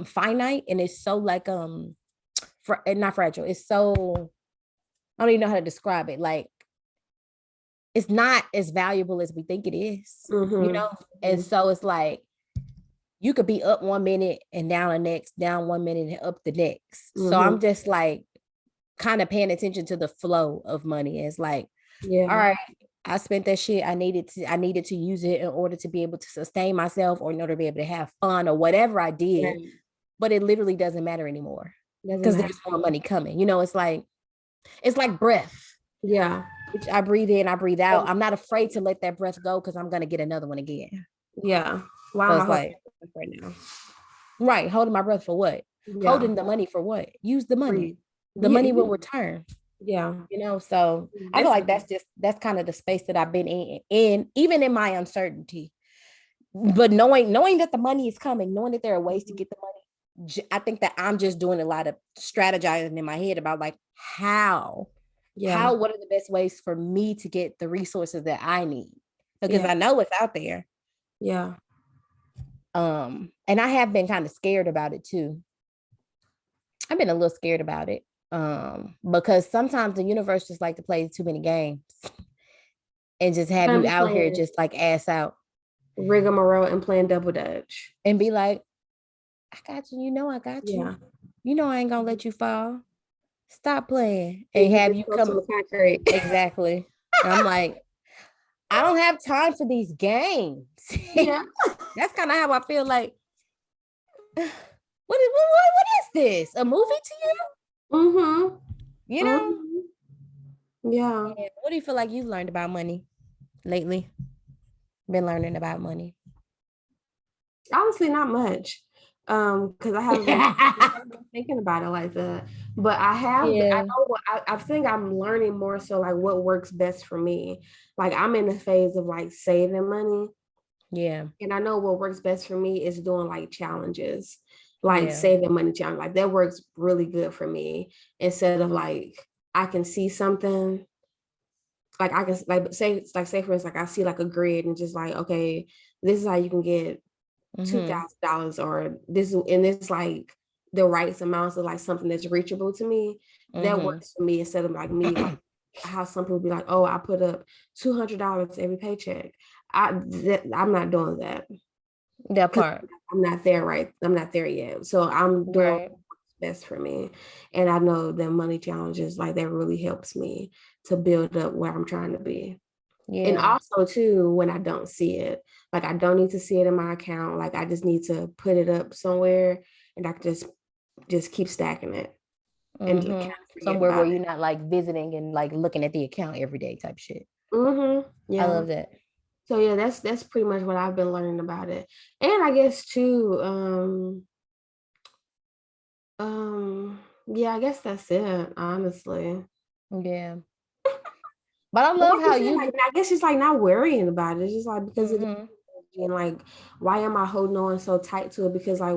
finite, and it's so like not fragile. It's so, I don't even know how to describe it. Like it's not as valuable as we think it is, you know? And Mm-hmm. so it's like you could be up 1 minute and down the next, down 1 minute and up the next. So Mm-hmm. I'm just like kind of paying attention to the flow of money. It's like, all Yeah, right, I spent that shit. I needed to use it in order to be able to sustain myself or in order to be able to have fun or whatever I did. right. But it literally doesn't matter anymore Doesn't because matter. there's more money coming. You know, it's like breath. Yeah, Which I breathe in, I breathe out. I'm not afraid to let that breath go because I'm gonna get another one again. yeah. Why So am I it's holding like, this right now? right, holding my breath for what? Yeah, Holding the money for what? Use the money. breathe. The Yeah, money will return. yeah. You know, so I feel This, like that's kind of the space that I've been in even in my uncertainty. But knowing that the money is coming, knowing that there are ways to get the money, I think that I'm just doing a lot of strategizing in my head about like yeah, what are the best ways for me to get the resources that I need, because yeah, I know it's out there. yeah. And I have been kind of scared about it too. I've been a little scared about it. Because sometimes the universe just like to play too many games and just have you I'm out here playing just like ass out rigmarole and playing double dutch. and be like, I got you. You know, I got you. Yeah. You know, I ain't gonna let you fall. Stop playing And and you have just you go to come the concrete. exactly. And I'm like, I don't have time for these games. Yeah. That's kind of how I feel like. What is this? A movie to you? Mm-hmm. You know? Mm-hmm. Yeah. And what do you feel like you've learned about money lately? Been learning about money. Honestly, not much. Because I haven't been thinking about it like that. But I Yeah. know I think I'm learning more so like what works best for me. Like I'm in the phase of like saving money. Yeah. And I know what works best for me is doing like challenges, like Yeah. saving money challenge. Like that works really good for me instead of like I can see something like I can say for instance, like I see like a grid and just like, okay, this is how you can get Mm-hmm. $2,000 or this and it's like the right amounts of like something that's reachable to me. That Mm-hmm. works for me instead of like me like how some people be like, oh, I put up $200 every paycheck. I'm not doing that That because part. I'm not there right. I'm not there yet. So I'm doing Right. what's best for me. And I know that money challenges like that really helps me to build up where I'm trying to be. And Yeah. also too, when I don't see it, like I don't need to see it in my account. Like I just need to put it up somewhere and I can just keep stacking it and kind Mm-hmm. of forget Somewhere where about you're not like visiting and like looking at the account every day type shit. it. I Yeah. love that. So yeah, that's pretty much what I've been learning about it. And I guess too, yeah, I guess that's it, honestly. Yeah. But I But love like you how said, you like I guess it's like not worrying about it. It's just like because it is mm-hmm. and like why am I holding on so tight to it? Because like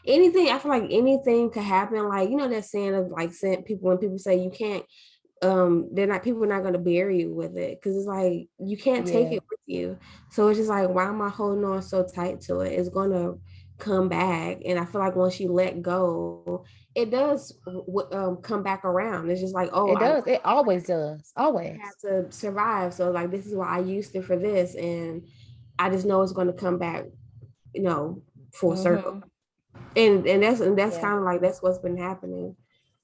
anything, I feel like anything could happen. Like you know that saying of like saying people when people say you can't they're not people are not going to bury you with it because it's like you can't take Yeah. it with you. So it's just like why am I holding on so tight to it? It's going to come back, and I feel like once you let go it does come back around. It's just like oh It does. It always does. I Always. had to survive, so like this is why I used it for this, and I just know it's going to come back, you know, full circle. Mm-hmm. And that's Yeah. kind of like that's what's been happening.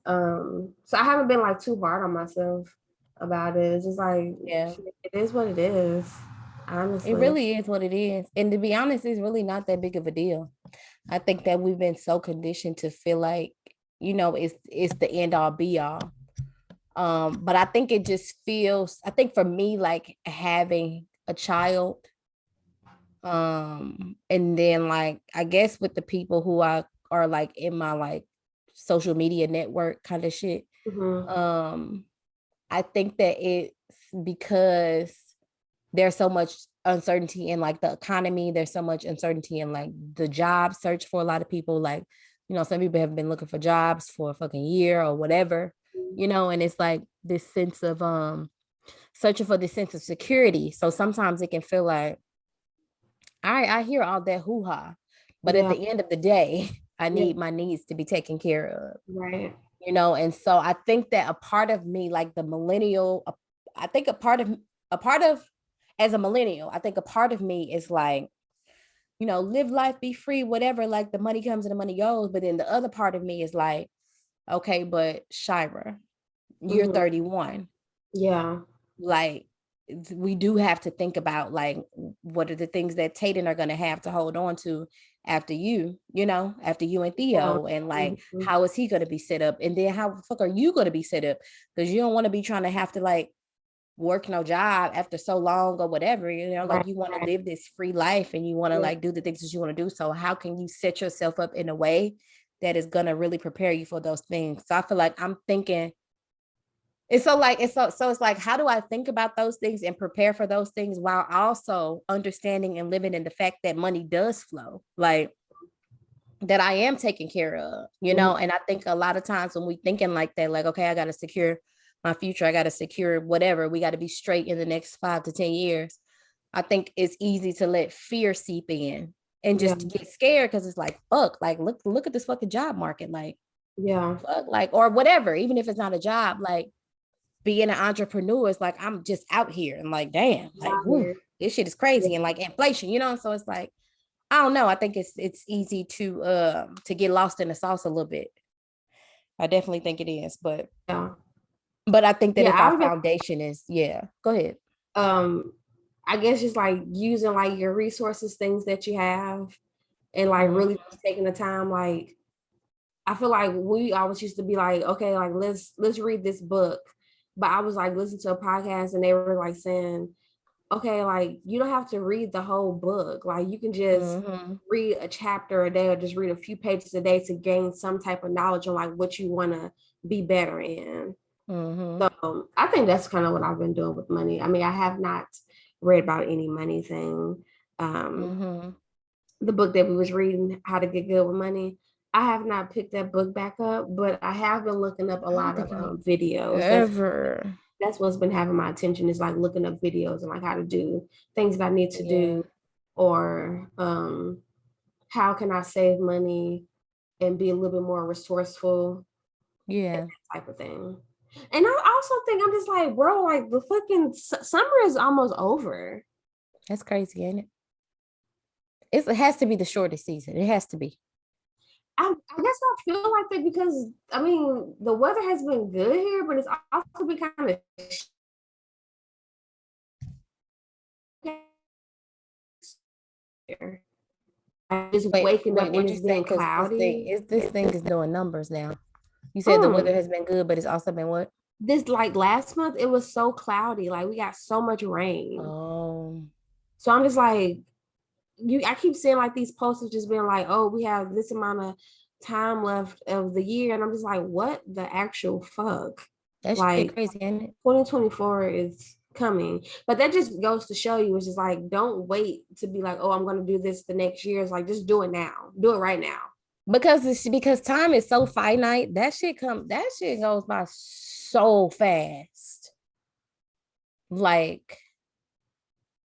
So I haven't been like too hard on myself about it. It's just like Yeah. it is what it is, It honestly. really is what it is. And to be honest, it's really not that big of a deal. I think that we've been so conditioned to feel like, it's the end all be all. But I think it just feels, I think for me, like having a child, and then like I guess with the people who are like in my like social media network kind of shit, Hmm. um, I think that it's because there's so much uncertainty in like the economy. There's so much uncertainty in like the job search for a lot of people. Like, some people have been looking for jobs for a fucking year or whatever, and it's like this sense of searching for this sense of security. So sometimes it can feel like I hear all that hoo-ha, but at Yeah, the end of the day, I yeah, need my needs to be taken care of. right. And so I think that a part of me, like the millennial, I think a part of as a millennial, I think a part of me is like, live life, be free, whatever, like the money comes and the money goes. But then the other part of me is like, okay, but Shira, you're Hmm. 31. Yeah, Like, we do have to think about like what are the things that Tatum are going to have to hold on to after after you and yeah. Theo, and like Hmm. how is he going to be set up, and then how the fuck are you going to be set up, because you don't want to be trying to have to like work no job after so long or whatever, like Right, you want to right. live this free life and you want to Yeah, like do the things that you want to do. So how can you set yourself up in a way that is going to really prepare you for those things? So I feel like I'm thinking it's like, how do I think about those things and prepare for those things while also understanding and living in the fact that money does flow, like that I am taken care of, mhm, and I think a lot of times when we thinking like that, like, okay, I got to secure my future, I got to secure whatever, we got to be straight in the next 5 to 10 years. I think it's easy to let fear seep in and yeah, just to get scared because it's like, fuck, like look at this fucking job market, like Yeah. Fuck, like, or whatever, even if it's not a job, like being an entrepreneur is like, I'm just out here and like, damn, like, woo, this shit is crazy. Yeah. And like inflation, you know? So it's like, I don't know. I think it's easy to get lost in the sauce a little bit. I definitely think it is, Yeah. but I think that Yeah. if our foundation is, yeah, go ahead. I guess just like using like your resources, things that you have, and like Mhm. really just taking the time. Like I feel like we always used to be like, okay, like let's read this book. But I was like listening to a podcast and they were like saying, okay, like you don't have to read the whole book. Like you can just Mhm. read a chapter a day or just read a few pages a day to gain some type of knowledge on like what you want to be better in. Mhm. So I think that's kind of what I've been doing with money. I mean, I have not read about any money thing. Um, Mhm. the book that we was reading, How to Get Good with Money, I have not picked that book back up, but I have been looking up a I don't lot think of I videos. ever. That's what's been having my attention is like looking up videos and like how to do things that I need to Yeah. do, or how can I save money and be a little bit more resourceful, Yeah. type of thing. And I also think I'm just like, bro, like the fucking summer is almost over. That's crazy, ain't it? It has to be the shortest season. It has to be. I guess I feel like that because I mean the weather has been good here, but it's also been kind of here. Just waking Wait, up and what'd you it's say? being Because cloudy. this thing is doing numbers now. You said the weather Mm. has been good, but it's also been what? This like last month, it was so cloudy. Like we got so much rain. Oh, So I'm just like, I keep seeing like these posts of just being like, oh, we have this amount of time left of the year. And I'm just like, what the actual fuck? that shit Like crazy, ain't it? 2024 is coming. But that just goes to show you, it's just like, don't wait to be like, oh, I'm gonna do this the next year. It's like just do it now. Do it right now. Because time is so finite. That shit goes by so fast. Like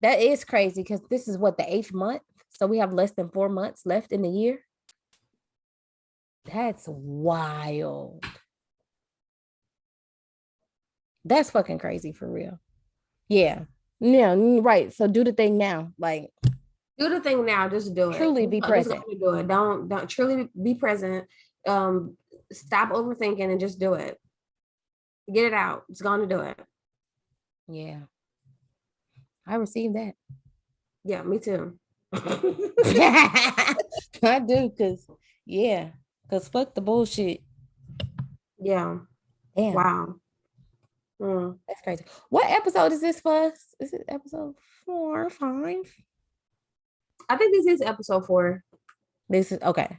that is crazy because this is what the eighth month. So we have less than 4 months left in the year. That's wild. That's fucking crazy for real. Yeah. Yeah, right. So do the thing now. Like Do the thing now, just do it. truly be Just present. gonna do it. Don't truly be present. Um, Stop overthinking and just do it. Get it out. It's gonna do it. Yeah. I received that. Yeah, me too. I do because yeah. Because fuck the bullshit. Yeah. Damn. Wow. Mm. That's crazy. What episode is this for us? Is it episode 4 or 5? I think this is episode 4. This is okay.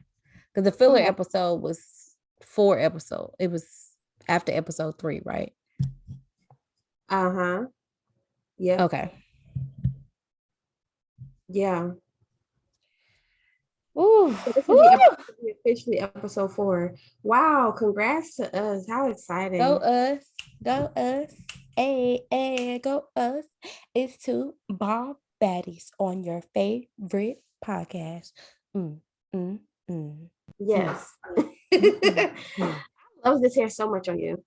Because the So filler we have, episode was 4 episodes. It was after episode 3, right? uh-huh. Yep. Okay. Yeah. Ooh, So this will be, ooh. officially episode 4. Wow, congrats to us. How Go exciting. us. Go us. Hey, hey, go us. It's Two Bald Baddies on your favorite podcast. Mm, mm, mm, mm, Yes. mm, I mm. love this hair so much on you.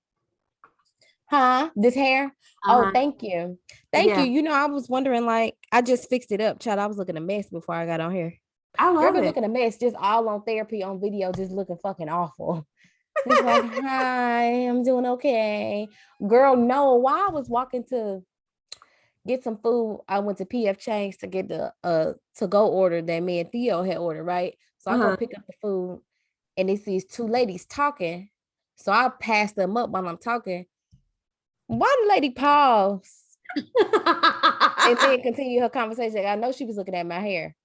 Huh? This hair? Oh, Uh-huh. thank you. Thank you. Yeah. You know, I was wondering, like, I just fixed it up, child. I was looking a mess before I got on here. I Girl, love been it. looking a mess, just all on therapy on video, just looking fucking awful. Just like, hi, I'm doing okay. Girl, no, while I was walking to get some food, I went to PF Chang's to get the to go order that me and Theo had ordered, right? So I go Uh-huh. pick up the food and it's these two ladies talking. So I pass them up while I'm talking. One lady paused and then continue her conversation. I know she was looking at my hair.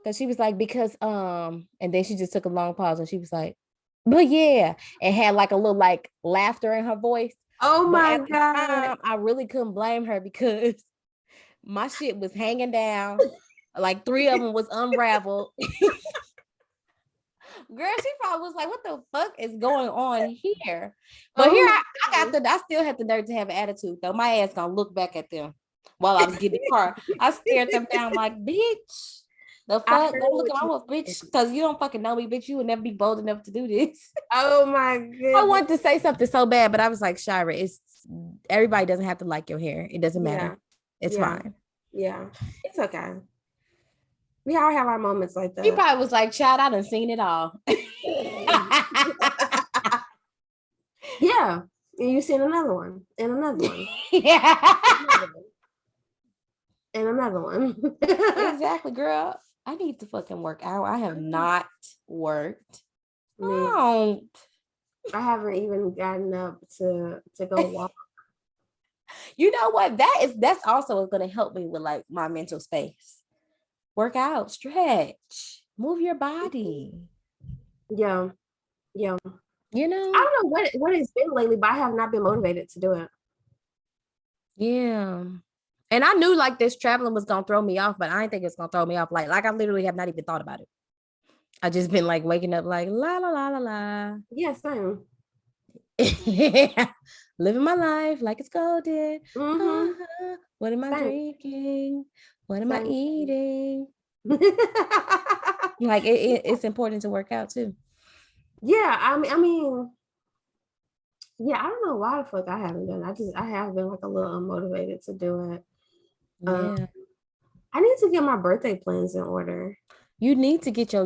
Cause she was like, because and then she just took a long pause and she was like, but yeah, and had like a little like laughter in her voice. Oh But my at the God. time, I really couldn't blame her because my shit was hanging down. Like 3 of them was unraveled. Girl, she probably was like, what the fuck is going on here? But here Oh I still had the nerve to have an attitude though. My ass gonna look back at them while I was getting the car. I stared them down like, bitch. The I fuck? heard Don't look what at my you wolf, bitch, because you don't fucking know me, bitch. You would never be bold enough to do this. Oh my I goodness. wanted to say something so bad, but I was like, Shira, it's everybody doesn't have to like your hair. It doesn't Yeah. matter. It's Yeah. fine. Yeah. It's okay. We all have our moments like He that. probably was like, child, I done seen it all. Yeah. And you seen another one and another one. Yeah. And another one. Exactly, girl. I need to fucking work out. I have not worked. I haven't even gotten up to go walk. You know what? That's also going to help me with like my mental space. Work out, stretch, move your body. Yeah. Yeah. You know? I don't know what it's been lately, but I have not been motivated to do it. Yeah. And I knew like this traveling was gonna throw me off, but I didn't think it's gonna throw me off. Like I literally have not even thought about it. I just been like waking up like la la la la la. Yeah, same. Living my life like it's golden. Mm-hmm. What am I Same. drinking? What am I Same. eating? Like it's important to work out too. Yeah, I mean, yeah, I don't know why the fuck I haven't done it. I have been like a little unmotivated to do it. Yeah. I need to get my birthday plans in order. You do need to get your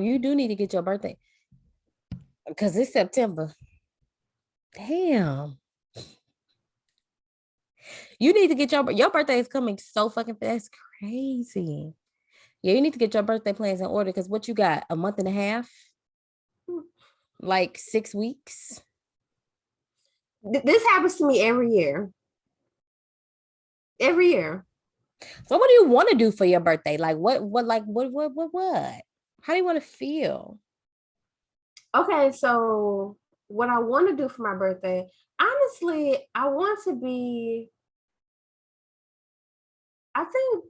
birthday because it's September. Damn. You need to get your birthday is coming so fucking fast. That's crazy. Yeah, you need to get your birthday plans in order because what you got, a month and a half? Like 6 weeks? This happens to me every year. Every year. So what do you want to do for your birthday? Like what? How do you want to feel? Okay, so what I want to do for my birthday, honestly, I think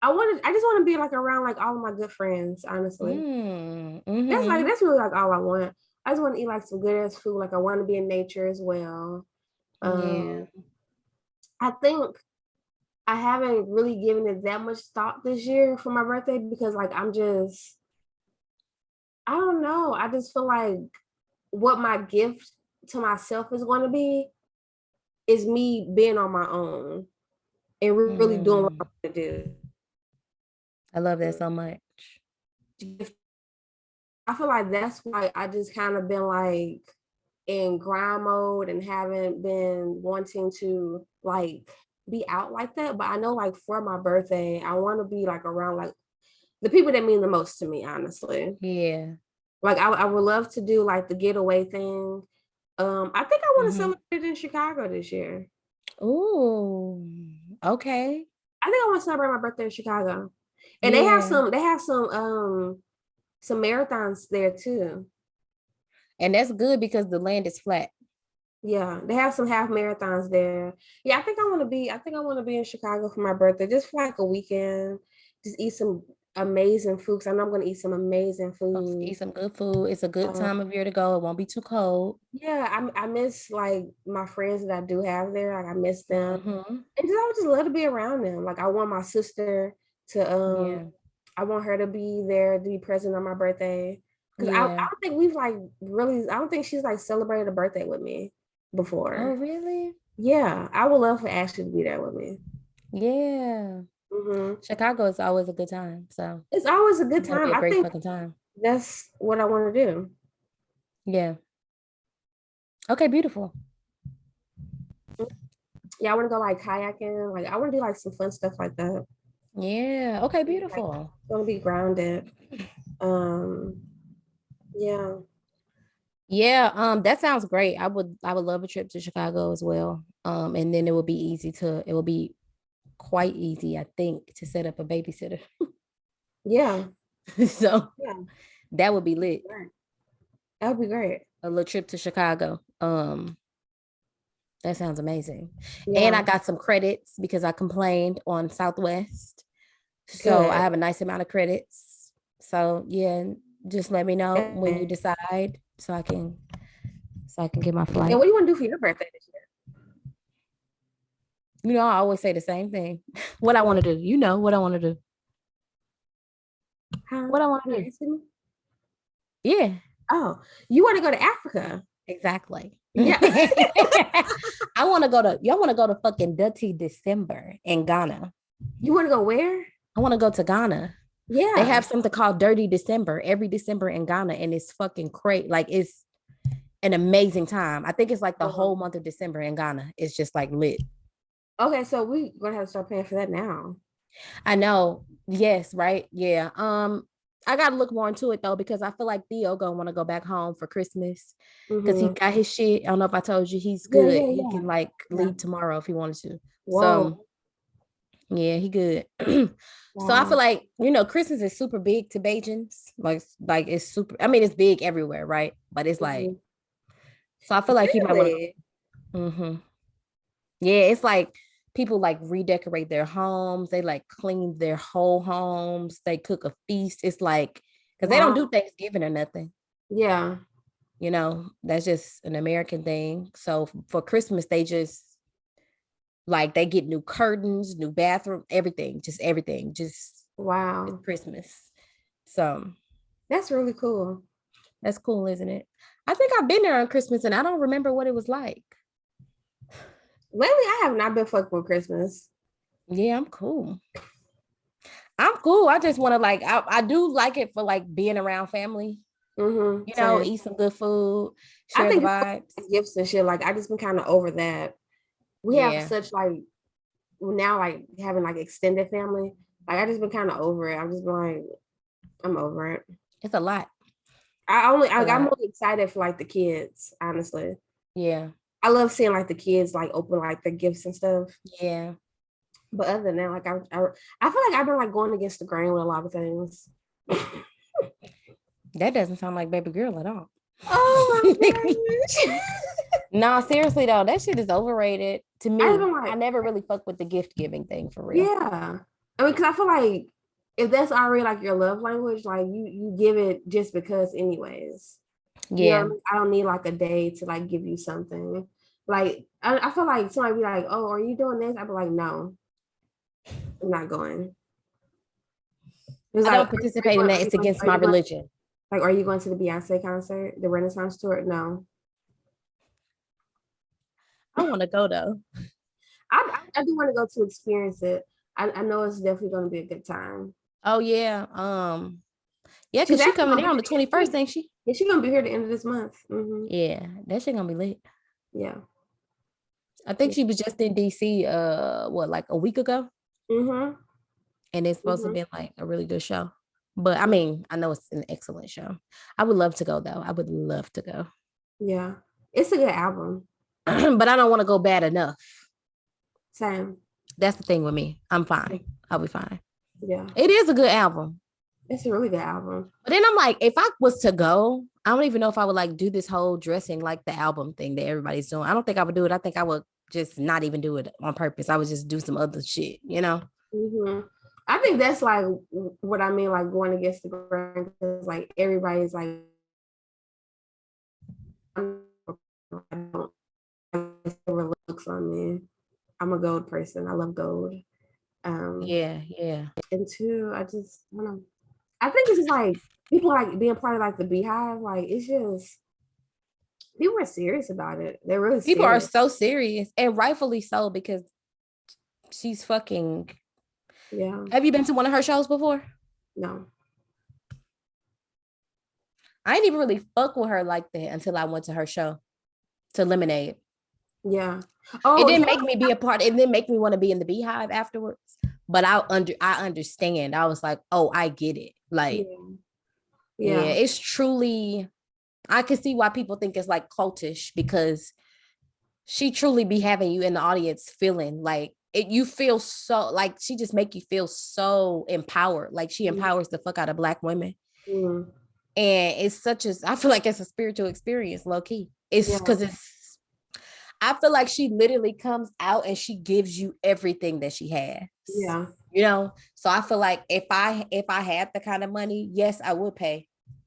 I just want to be like around like all of my good friends, honestly. Mm-hmm. That's really like all I want. I just want to eat like some good ass food. Like I want to be in nature as well. Yeah. I think I haven't really given it that much thought this year for my birthday because like I don't know. I just feel like what my gift to myself is going to be is me being on my own and really doing what I want to do. I love that so much. I feel like that's why I just kind of been like in grind mode and haven't been wanting to like be out like that. But I know like for my birthday, I want to be like around like the people that mean the most to me, honestly. Yeah. Like I would love to do like the getaway thing. I think I want to celebrate in Chicago this year. Oh, okay. I think I want to celebrate my birthday in Chicago. And Yeah. they have some marathons there too. And that's good because the land is flat. Yeah, they have some half marathons there. Yeah, I think I want to be in Chicago for my birthday just for like a weekend. Just eat some amazing food. 'Cause I know I'm going to eat some amazing food. Eat some good food. It's a good time of year to go. It won't be too cold. Yeah, I miss like my friends that I do have there. Like I miss them. Mm-hmm. And I would just love to be around them. Like I want my sister to I want her to be there to be present on my birthday. Because I don't think we've like really I don't think she's like celebrated a birthday with me before. Oh, really? Yeah, I would love for Ashley to be there with me. Yeah. Chicago is always a good time. So it's always a good time. Be a great I think fucking time. that's what I want to do. Yeah. Okay, beautiful. Yeah, I want to go like kayaking. Like I want to do like some fun stuff like that. Yeah. Okay, beautiful. Like, I want to be grounded. Yeah. Yeah, that sounds great. I would love a trip to Chicago as well. And then it will be quite easy, I think, to set up a babysitter. Yeah. So yeah. That would be lit. That would be great. A little trip to Chicago. That sounds amazing. Yeah. And I got some credits because I complained on Southwest. So I have a nice amount of credits. So yeah, just let me know when you decide so I can get my flight. And what do you want to do for your birthday this year? You know, I always say the same thing. What I want to do. You know what I want to do. Huh? What I want to You do? asking me? Yeah, Oh, you want to go to Africa? exactly. Yeah. I want to go to. Y'all want to go to fucking Dirty December in Ghana. You want to go where? I want to go to Ghana. They Yeah. have something called Dirty December every December in Ghana, and it's fucking crazy. Like it's an amazing time. I think it's like the whole month of December in Ghana. It's just like lit. Okay, so we're gonna have to start paying for that now. I know. Yes, right. Yeah. I gotta look more into it though, because I feel like Theo gonna want to go back home for Christmas because he Mm-hmm. got his shit. I don't know if I told you he's Yeah, good. yeah, He yeah. can like Yeah. leave tomorrow if he wanted to. So Whoa. yeah, he good. So I feel Wow. like, Christmas is super big to Bajans. Like it's super, I mean, it's big everywhere, right? But it's like, Mhm. so I feel like he might want to Really? go. Yeah, it's like people like redecorate their homes, they like clean their whole homes, they cook a feast. It's like, because they don't do Wow. Thanksgiving or nothing. Yeah. That's just an American thing. So for Christmas, they just like they get new curtains, new bathroom, everything, just it's Wow. Christmas. So That's really cool. that's cool, isn't it? I think I've been there on Christmas and I don't remember what it was like. Lately, I have not been fucking with Christmas. Yeah, I'm cool. I'm cool. I just want to like, I do like it for like being around family, Mm-hmm. Same. eat some good food, I share the think it's vibes. like gifts and shit. Like I just been kind of over that. We have Yeah, such like now like having like extended family. Like I just been kind of over it. I'm just been like I'm over it. it's a lot. I'm only excited for like the kids. Honestly, Yeah, I love seeing like the kids like open like the gifts and stuff. yeah. But other than that, like I feel like I've been like going against the grain with a lot of things. That doesn't sound like baby girl at all. Oh my gosh. No, seriously though, that shit is overrated to I've me. been I like, never really fuck with the gift giving thing for real. yeah. I mean, because I feel like if that's already like your love language, like you give it just because, anyways. You know what I Yeah, mean? I don't need like a day to like give you something. Like I feel like somebody be like, "Oh, are you doing this?" I'd be like, "No, I'm not going." It's I like, don't participate in that. It's against are my you going? religion. Like, are you going to the Beyonce concert, the Renaissance tour? No. I want to go though. I do want to go to experience it. I know it's definitely going to be a good time. Oh yeah. Yeah, She's because she actually coming gonna in be on the 21st, ain't she? yeah, she's gonna be here at the end of this month. Yeah, that shit gonna be lit. Yeah. I think Yeah. she was just in DC what, like a week ago? Mm-hmm. And it's supposed to Mm-hmm. be like a really good show. But I Yeah. mean, I know it's an excellent show. I would love to go though. I would love to go. Yeah. It's a good album. But I don't want to go bad enough. Same. That's the thing with me. I'm fine. I'll be fine. Yeah. It is a good album. It's a really good album. But then I'm like, if I was to go, I don't even know if I would like do this whole dressing like the album thing that everybody's doing. I don't think I would do it. I think I would just not even do it on purpose. I would just do some other shit, you know? Mm-hmm. I think that's like what I mean, like going against the grain, because like everybody's like, I don't looks on me. I'm a gold person. I love gold. Um, Yeah, yeah. and two, I don't know. I think it's just like people like being part of like the beehive. Like it's just people are serious about it. They're really People are serious. so serious and rightfully so because she's fucking. Yeah. Have you been to one of her shows before? No. I didn't even really fuck with her like that until I went to her show to Lemonade. Yeah. It Oh, didn't yeah. make me be a part. It didn't make me want to be in the beehive afterwards. But I understand. I was like, oh, I get it. Like, Yeah. yeah, Yeah. it's truly. I can see why people think it's like cultish because she truly be having you in the audience feeling like it. You feel so like she just make you feel so empowered. Like she empowers the fuck out of Black women. Mm. And it's such as I feel like it's a spiritual experience, low key. It's Yeah. because it's I feel like she literally comes out and she gives you everything that she has. Yeah. So I feel like if I had the kind of money, yes, I would pay.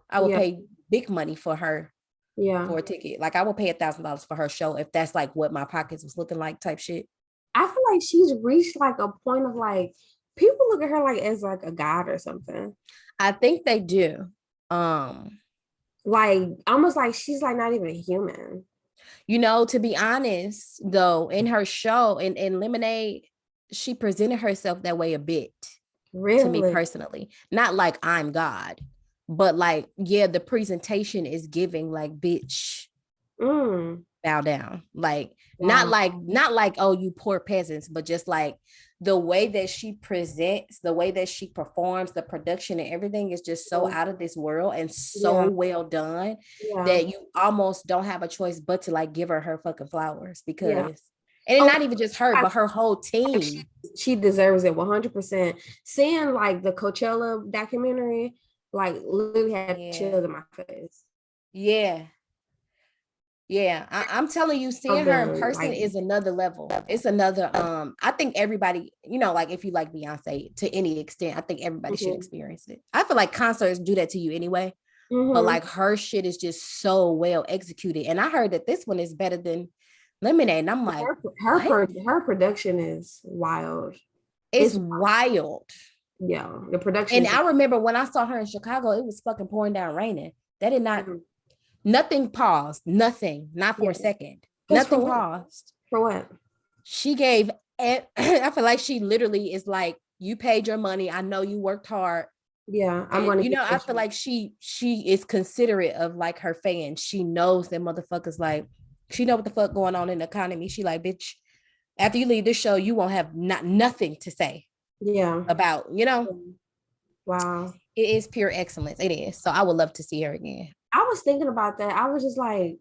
I would Yeah. pay big money for her Yeah. for a ticket. Like I would pay $1,000 for her show if that's like what my pockets was looking like type shit. I feel like she's reached like a point of like people look at her like as like a god or something. I think they do. Um, Like almost like she's like not even human. to be honest, though, in her show in Lemonade, she presented herself that way a bit to me Really? personally. Not like I'm God, but like, yeah, the presentation is giving like, bitch, Mm. bow down. Like, Wow. not like, oh, you poor peasants, but just like the way that she presents, the way that she performs, the production and everything is just so out of this world and so Yeah. well done Yeah. that you almost don't have a choice but to like give her fucking flowers, Yeah. because and Oh, not even just her, but her whole team. she deserves it 100%. Seeing like the Coachella documentary, like literally had Yeah. chills in my face. Yeah. Yeah, I'm telling you, seeing Of her in them, person like, is another level. It's another I think everybody, like if you like Beyonce to any extent, I think everybody should mhm, experience it. I feel like concerts do that to you anyway, but mhm. like her shit is just so well executed. And I heard that this one is better than Lemonade. And I'm like, what? Her production is wild. It's It's wild. yeah, the production And is I remember when I saw her in Chicago, it was fucking pouring down raining. That did not, mhm, nothing paused, nothing, not for yeah. a second. Because Nothing paused. for what? She gave I feel like she literally is like, you paid your money, I know you worked hard, Yeah, I'm and gonna get I this. feel like she is considerate of like her fans. She knows that motherfuckers, like, she know what the fuck going on in the economy. She like, bitch, after you leave this show, you won't have nothing to say Yeah. about, Wow. it is pure excellence. It is. So I would love to see her again. I was thinking about that. I was just like,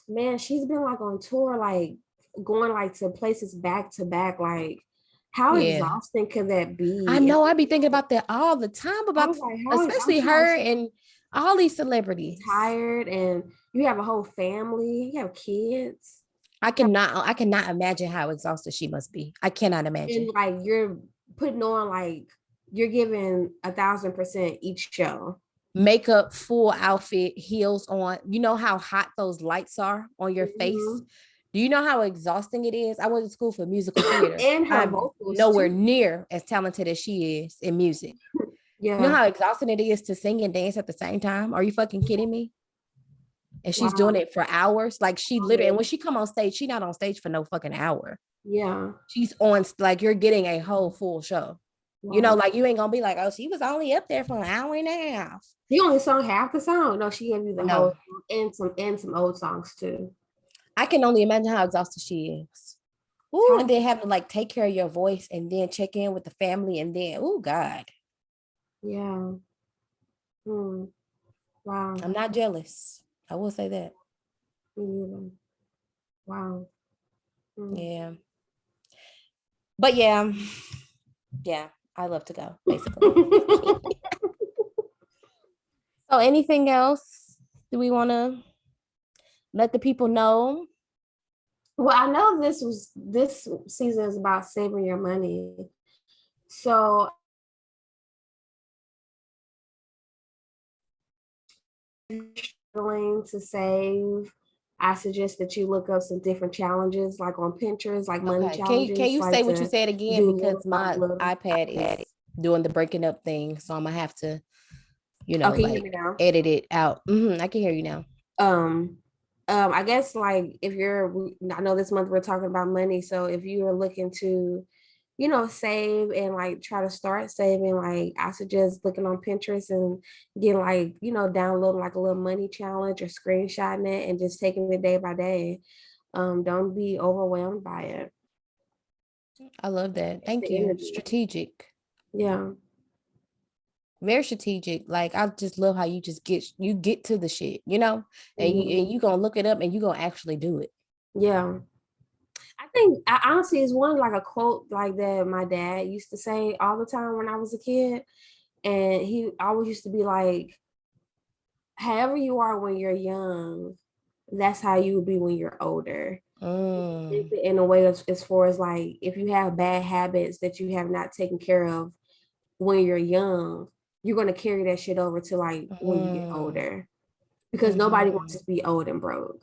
man, she's been like on tour, like going like to places back to back. Like, how Yeah, exhausting could that I be? And know. I be thinking about that all the time, I about was like, how I'm especially sure like her and all these celebrities. tired and you have a whole family, you have kids, I cannot imagine how exhausted she must be. I cannot and imagine. like you're putting on like you're giving 1,000% each show. Makeup, full outfit, heels on. You know how hot those lights are on your face? Mhm. Do you know how exhausting it is? I went to school for musical theater. And her I'm vocals nowhere too. near as talented as she is in music. You know Yeah. how exhausting it is to sing and dance at the same time? Are you fucking kidding me? And she's doing Wow. it for hours. Like, she literally, and when she come on stage, she's not on stage for no fucking hour. Yeah. She's on, like, you're getting a whole full show. Wow. Like, you ain't gonna be like, oh, she was only up there for an hour and a half. She only sung half the song. No, she gave you the whole No, song and some old songs too. I can only imagine how exhausted she is. Ooh, and How? then having to like take care of your voice and then check in with the family and then, oh God, Yeah. Hmm. Wow. I'm not jealous. I will say that. Me neither. Wow. Hmm. Yeah. But yeah, yeah, I love to go, basically. So anything else? Do we want to let the people know? Well, I know this season is about saving your money. So struggling to save, I suggest that you look up some different challenges like on Pinterest, like money Okay. Can challenges, you say like what you to said again? do Because little by my little. iPad is doing the breaking up thing. So I'm gonna have to, Okay, you hear me like, now? edit it out. I can hear you now. Um, I guess like if I know this month we're talking about money, so if you are looking to, save and like try to start saving, like I suggest looking on Pinterest and getting like, downloading like a little money challenge or screenshotting it and just taking it day by day. Don't be overwhelmed by it. I love that. It's Thank the you. energy. Strategic. Yeah. Very strategic. Like, I just love how you just get to the shit, and Mhm. you gonna look it up and you gonna actually do it. Yeah. I think I honestly it's one like a quote like that my dad used to say all the time when I was a kid. And he always used to be like, however you are when you're young, that's how you will be when you're older. Mm, In a way, as far as like, if you have bad habits that you have not taken care of when you're young, you're going to carry that shit over to like when you get mm, older because nobody wants mhm. to be old and broke.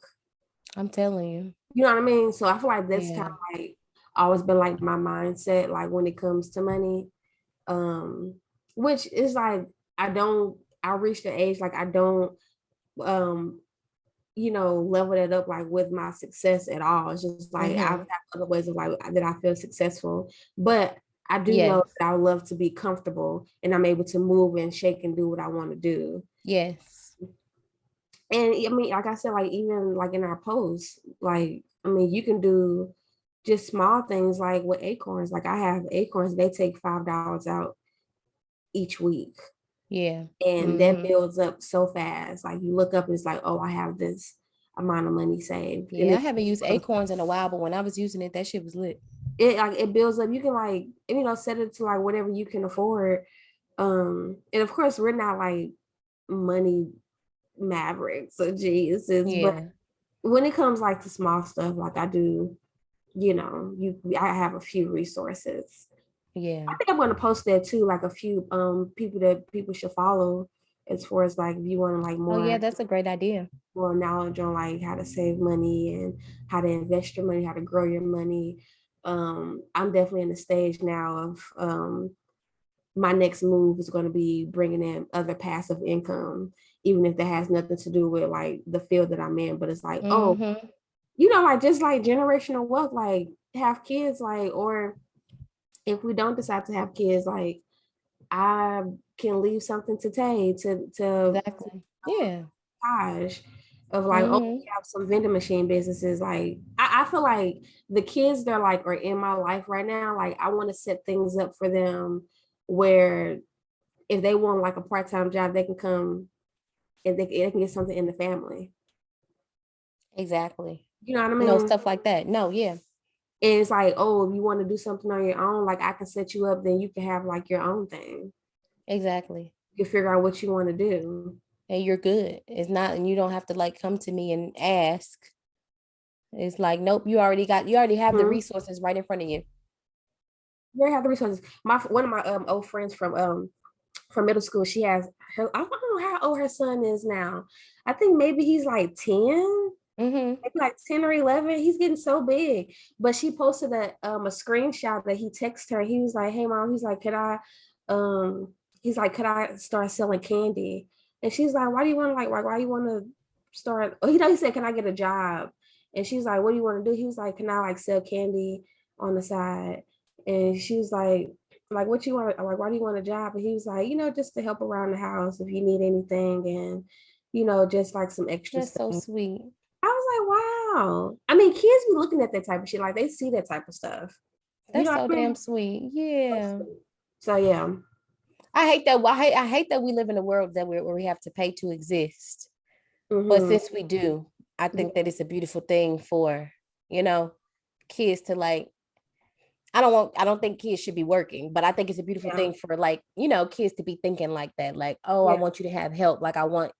I'm telling you. You know what I mean? So I feel like that's kind Yeah. of like always been like my mindset, like when it comes to money. Which is like, I reached the age like I don't um level that up like with my success at all. It's just like I have other ways of like that I feel successful, but I do know Yes. that I love to be comfortable and I'm able to move and shake and do what I want to do. Yes. And I mean, like I said, like even like in our posts, like I mean, you can do just small things like with acorns. Like I have acorns, they take $5 out each week. Yeah. And that builds up so fast. Like you look up and it's like, oh, I have this amount of money saved. And Yeah, I haven't used Acorns in a while, but when I was using it, that shit was lit. it builds up. You can like, set it to like whatever you can afford. And of course we're not like money mavericks or geniuses, but Yeah. when it comes like to small stuff, like I do, I have a few resources. Yeah. I think I'm going to post that too, like a few people that people should follow, as far as like if you want like Oh yeah, that's a great idea. more knowledge on like how to save money and how to invest your money, how to grow your money. I'm definitely in the stage now of my next move is going to be bringing in other passive income, even if that has nothing to do with like the field that I'm in. But it's like, oh, like just like generational wealth, like have kids, like, or if we don't decide to have kids, like I can leave something to Tay to Exactly. Yeah. Taj of like, oh, we have some vending machine businesses. Like I feel like the kids that like are in my life right now, like I want to set things up for them where if they want like a part-time job, they can come and they can get something in the family. Exactly. You know what I No, mean? stuff like that. No, yeah. And it's like, oh, if you want to do something on your own, like I can set you up, then you can have like your own thing. Exactly. You can figure out what you want to do. And you're good. It's not, and you don't have to like come to me and ask. It's like, nope, you already have the resources right in front of you. You have the resources. One of my old friends from middle school, she has her, I don't know how old her son is now. I think maybe he's like 10. Maybe like 10 or 11. He's getting so big. But she posted a screenshot that he texted her. He was like, hey mom, um could I start selling candy? And she's like, why do you want to why do you want to start? Oh, he said, can I get a job? And she's like, what do you want to do? He was like, can I like sell candy on the side? And she was like what you want, like why do you want a job? And he was like, just to help around the house if you need anything, and just like some extra That's so stuff. sweet. I was like, wow. I mean, kids be looking at that type of shit. Like they see that type of stuff. That's so What I mean? damn sweet. Yeah. So yeah. I hate that. I hate that we live in a world where we have to pay to exist. But since we do, I think that it's a beautiful thing for, kids to like, I don't think kids should be working, but I think it's a beautiful thing for like, kids to be thinking like that. Like, oh, I want you to have help. Like I want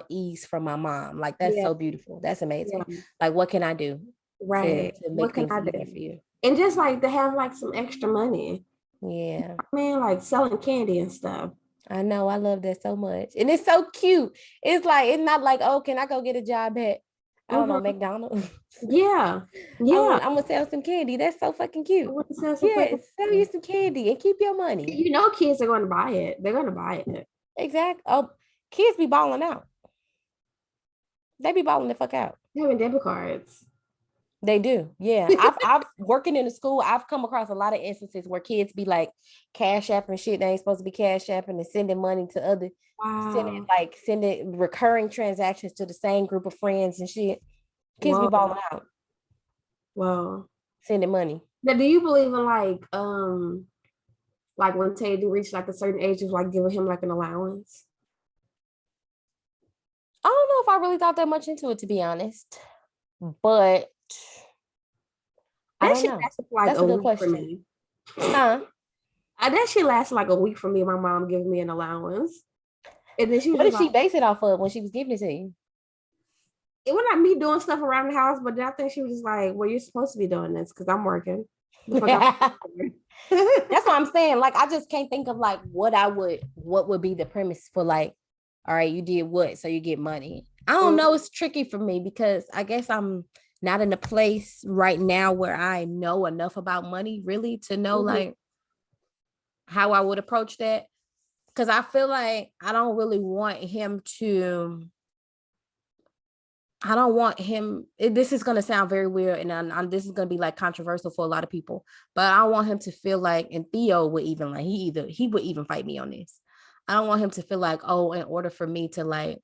ease from my mom. Like that's so beautiful. That's amazing. Like, what can I do to make things easier for you? And just like to have like some extra money. Yeah. I mean, like selling candy and stuff. I know. I love that so much. And it's so cute. It's like, it's not like, oh, can I go get a job at, I don't know, McDonald's? Yeah. I'm gonna sell some candy. That's so fucking cute. Yeah, sell you some candy and keep your money. Kids are going to buy it. They're going to buy it. Exactly. Oh, kids be balling out. They be balling the fuck out. Having debit cards. They do. Yeah. I've working in the school, I've come across a lot of instances where kids be like cash app and shit. They ain't supposed to be cash apping and sending money to other, sending recurring transactions to the same group of friends and shit. Kids be balling out. Wow. Sending money. Now, do you believe in like when Tay do reach like a certain age of like giving him like an allowance? I don't know if I really thought that much into it, to be honest, but I don't know. That's a good question. Huh? That shit lasted like a week for me. My mom giving me an allowance. And then what did she base it off of when she was giving it to you? It was like me doing stuff around the house, but then I think she was just like, well, you're supposed to be doing this because I'm working. That's what I'm saying. Like, I just can't think of like what would be the premise for like, all right, you did what? So you get money. I don't know. It's tricky for me because I guess I'm not in a place right now where I know enough about money really to know like how I would approach that. Because I feel like I don't really want him to, I don't want him, this is going to sound very weird, and this is going to be like controversial for a lot of people, but I don't want him to feel like, and Theo would even like, he would even fight me on this. I don't want him to feel like, oh, in order for me to like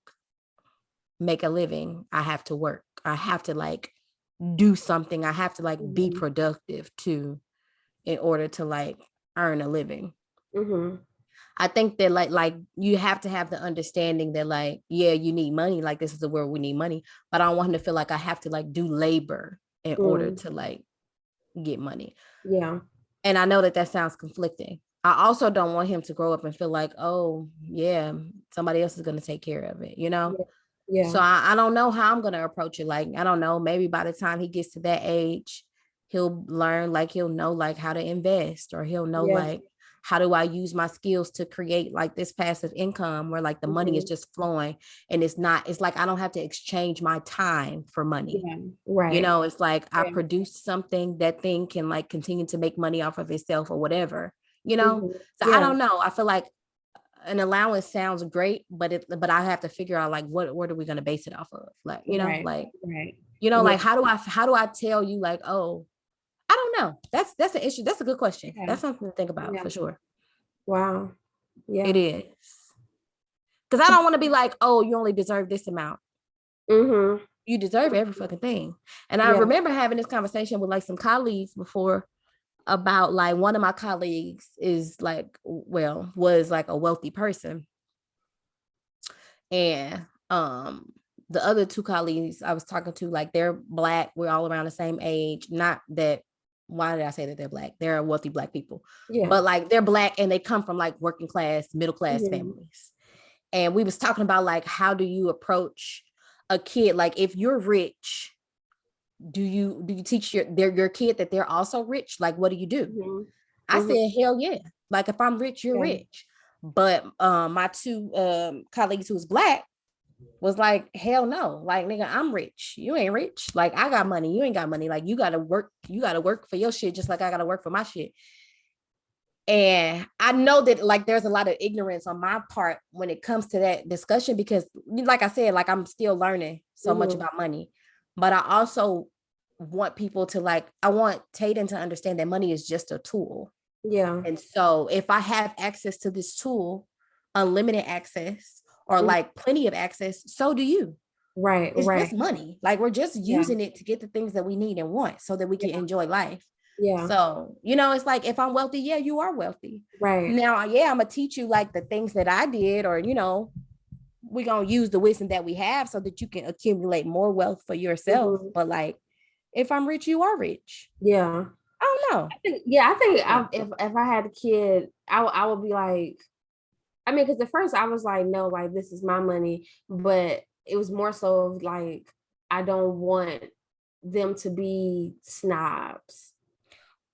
make a living, I have to work. I have to like do something. I have to like be productive too, in order to like earn a living. I think that like you have to have the understanding that like, yeah, you need money. Like this is the world, we need money. But I don't want him to feel like I have to like do labor in order to like get money. Yeah. And I know that that sounds conflicting. I also don't want him to grow up and feel like, oh yeah, somebody else is going to take care of it, you know? Yeah. So I don't know how I'm going to approach it. Like, I don't know, maybe by the time he gets to that age, he'll learn, like he'll know like how to invest, or he'll know like, how do I use my skills to create like this passive income where like the money is just flowing, and it's like I don't have to exchange my time for money. Yeah, right. You know, it's like I produce something, that thing can like continue to make money off of itself or whatever, you know? So I don't know. I feel like an allowance sounds great, but I have to figure out like what are we going to base it off of? Like, you know, like, you know, like how do I tell you like, oh, I don't know. That's an issue. That's a good question. That's something to think about for sure. Wow. Yeah. It is. Because I don't want to be like, oh, you only deserve this amount. You deserve every fucking thing. And I remember having this conversation with like some colleagues before about like, one of my colleagues is like, well, was like a wealthy person. And the other two colleagues I was talking to, like they're Black. We're all around the same age. Not that, why did I say that they're Black? They're wealthy Black people. But like they're Black and they come from like working class, middle class families. And we was talking about like, how do you approach a kid? Like if you're rich, do you teach your kid that they're also rich? Like, what do you do? I said, hell yeah. Like if I'm rich, you're rich. But my two colleagues who was Black was like, hell no. Like, nigga, I'm rich. You ain't rich. Like, I got money. You ain't got money. Like, you gotta work for your shit, just like I gotta work for my shit. And I know that like there's a lot of ignorance on my part when it comes to that discussion, because like I said, like I'm still learning so much about money. But I also want people to like, I want Tayden to understand that money is just a tool. Yeah. And so if I have access to this tool, unlimited access, or like plenty of access, so do you. Right. It's just money. Like we're just using it to get the things that we need and want so that we can enjoy life. Yeah. So, you know, it's like if I'm wealthy, yeah, you are wealthy. Right. Now, yeah, I'm gonna teach you like the things that I did, or, you know, we're gonna use the wisdom that we have so that you can accumulate more wealth for yourself. But like, if I'm rich, you are rich. Yeah. I don't know. I think if I had a kid, I would be like, I mean, because at first I was like, no, like this is my money, but it was more so of like, I don't want them to be snobs.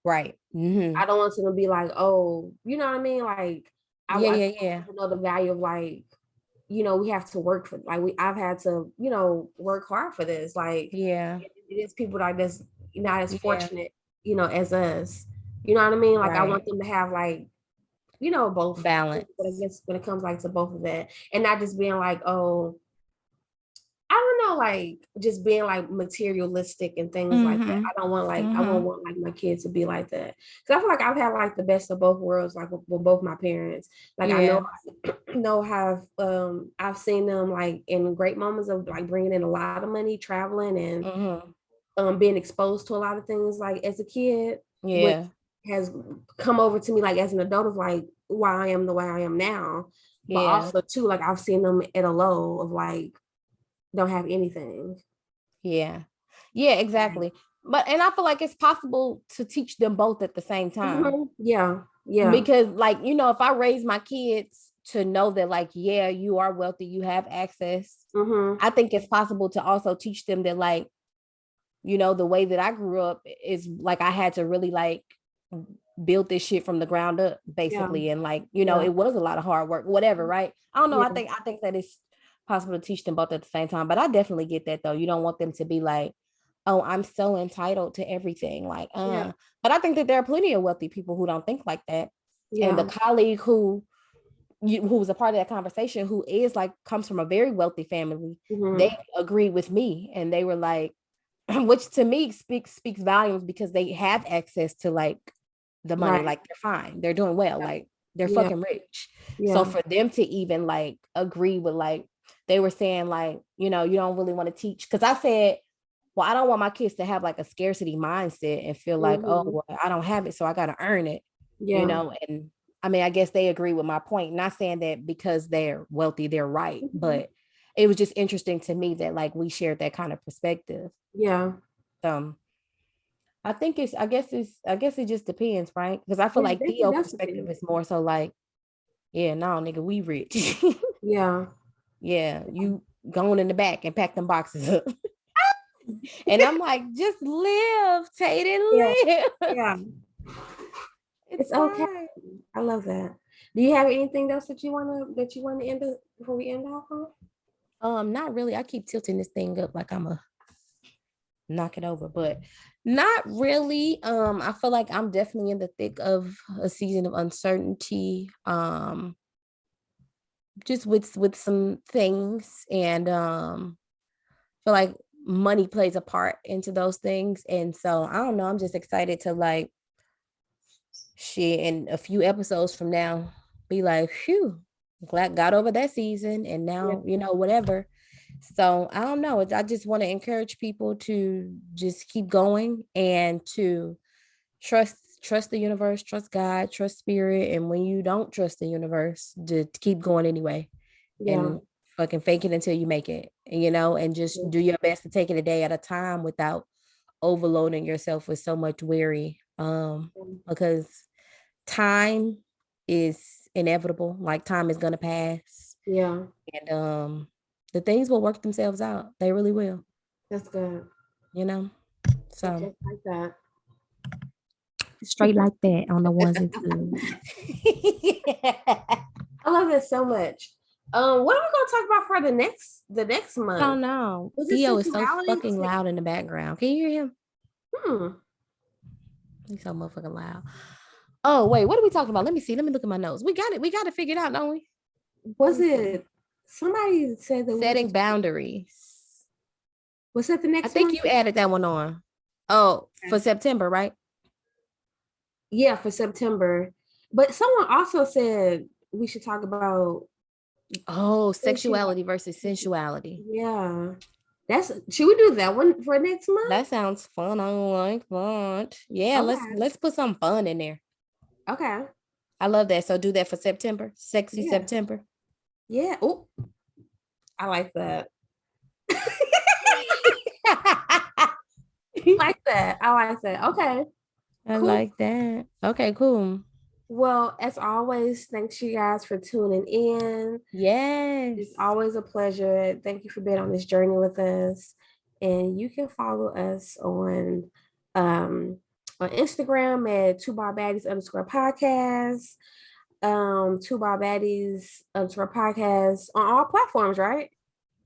Right. I don't want them to be like, oh, you know what I mean? Like, I know the value of like, you know, we have to work for, like I've had to, you know, work hard for this. Like, it is people like this, not as fortunate, you know, as us. You know what I mean? Like, I want them to have like, you know, both balance. But I guess when it comes like to both of that, and not just being like, oh, I don't know, like just being like materialistic and things like that. I don't want like I won't want like my kids to be like that, because I feel like I've had like the best of both worlds, like with both my parents. Like I know how I've seen them like in great moments of like bringing in a lot of money, traveling, and being exposed to a lot of things like as a kid. Which has come over to me like as an adult of like why I am the way I am now. But also too, like I've seen them at a low of like don't have anything. Yeah, exactly. But and I feel like it's possible to teach them both at the same time. Yeah. Because like, you know, if I raise my kids to know that like, yeah, you are wealthy, you have access, I think it's possible to also teach them that like, you know, the way that I grew up is like I had to really like build this shit from the ground up, basically. And like, you know, it was a lot of hard work, whatever, right? I don't know. I think that it's possible to teach them both at the same time. But I definitely get that though. You don't want them to be like, oh, I'm so entitled to everything. Like, but I think that there are plenty of wealthy people who don't think like that. And the Yeah. colleague who was a part of that conversation, who is like comes from a very wealthy family, Mhm. they agreed with me, and they were like, which to me speaks volumes, because they have access to like the money, Right. like they're fine, they're doing well, Yeah. like they're Yeah. fucking rich. So Yeah. for them to even like agree with, like, they were saying like, you know, you don't really want to teach, because I said, well, I don't want my kids to have like a scarcity mindset and feel like, oh, Mhm. well, I don't have it, so I got to earn it, you Yeah. know. And I mean, I guess they agree with my point. Not saying that because they're wealthy, they're right, Mhm. but it was just interesting to me that like we shared that kind of perspective. Yeah. Um, I guess it just depends, right? Because I feel Yeah, like definitely Theo does perspective depend. is more so like, yeah, no, nigga, we rich. Yeah. Yeah, you going in the back and pack them boxes up. And I'm like, just live, Tate, and Yeah. live. Yeah. It's It's okay. fine. I love that. Do you have anything else that you wanna end up before we end off on? Not really. I keep tilting this thing up like I'm a knock it over, but not really. I feel like I'm definitely in the thick of a season of uncertainty. Just with some things, and feel like money plays a part into those things. And so I don't know, I'm just excited to like shit in a few episodes from now be like, phew, glad got over that season, and Yeah. now, you know, whatever. So I don't know. I just want to encourage people to just keep going, and to trust the universe, trust God, trust spirit. And when you don't trust the universe, to keep going anyway, Yeah. and fucking fake it until you make it, you know, and just do your best to take it a day at a time without overloading yourself with so much worry. Because time is inevitable. Like, time is gonna pass, Yeah. and the things will work themselves out. They really will, That's good. you know. It's So just like that. straight like that on the ones and twos. I love it so much. What are we gonna talk about for the next I don't month? know. Was it Theo is so sensuality? fucking loud in the background. Can you hear him? Hmm. He's so motherfucking loud. Oh, wait, what are we talking about? Let me see. Let me look at my notes. We got it. We got to figure it out, don't we? Let Was me see. it somebody said that we Setting should boundaries. was that the I next think one? you added that one on. Oh, for September, right? Yeah, for September. But someone also said we should talk about Oh, sensuality. sexuality versus sensuality. Yeah. Should we do that one for next month? That sounds fun. I like that. Yeah, Okay. let's put some fun in there. Okay. I love that. So do that for September. Sexy Yeah. September. Yeah. Oh, I like that. I like that. I like that. Okay. I Cool. like that. Okay, cool. Well, as always, thanks you guys for tuning in. Yes. It's always a pleasure. Thank you for being on this journey with us. And you can follow us on Instagram at Two Bald Baddies underscore podcast. Two Bald Baddies underscore podcast on all platforms, right?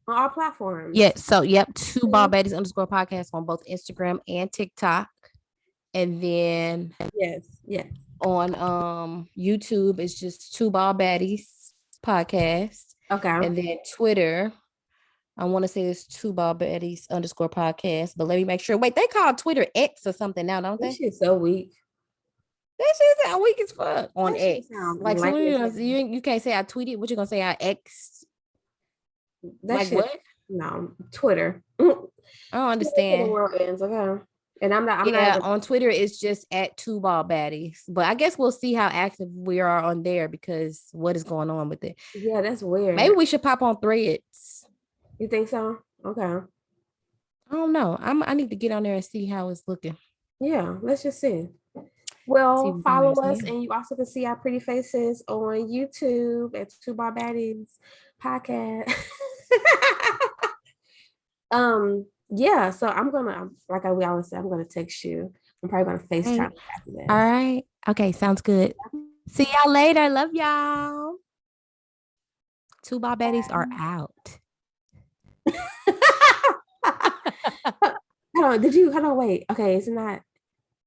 On all Yeah. platforms. So, yep. Two Bald Baddies underscore podcast on both Instagram and TikTok. And then Yes, yes. on YouTube, it's just Two Bald Baddies podcast. Okay. And then Twitter, I want to say it's Two Bald Baddies underscore podcast, but let me make sure. Wait, they call Twitter X or something now, don't This they? shit's so weak. That shit sound weak as fuck on That shit X. sound Like, so like it's you can't say I tweeted. What you gonna say? I X? that Like shit. what? No, Twitter. I don't Twitter till the understand. world ends, okay. And I'm not Yeah, even on Twitter it's just at Two Bald Baddies, but I guess we'll see how active we are on there, because what is going on with it? yeah, that's Maybe weird. we should pop on Threads. You think so? Okay. I don't know. I need to get on there and see how it's looking. Yeah, let's just see. See Well, what follow vibes. us, Yeah. and you also can see our pretty faces on YouTube at Two Bar Baddies podcast. Yeah, so we always say, I'm gonna text you. I'm probably gonna All FaceTime after this. right. Okay, sounds good. See y'all later. Love y'all. Two Bald Baddies are out. Hold on, wait. Okay, it's not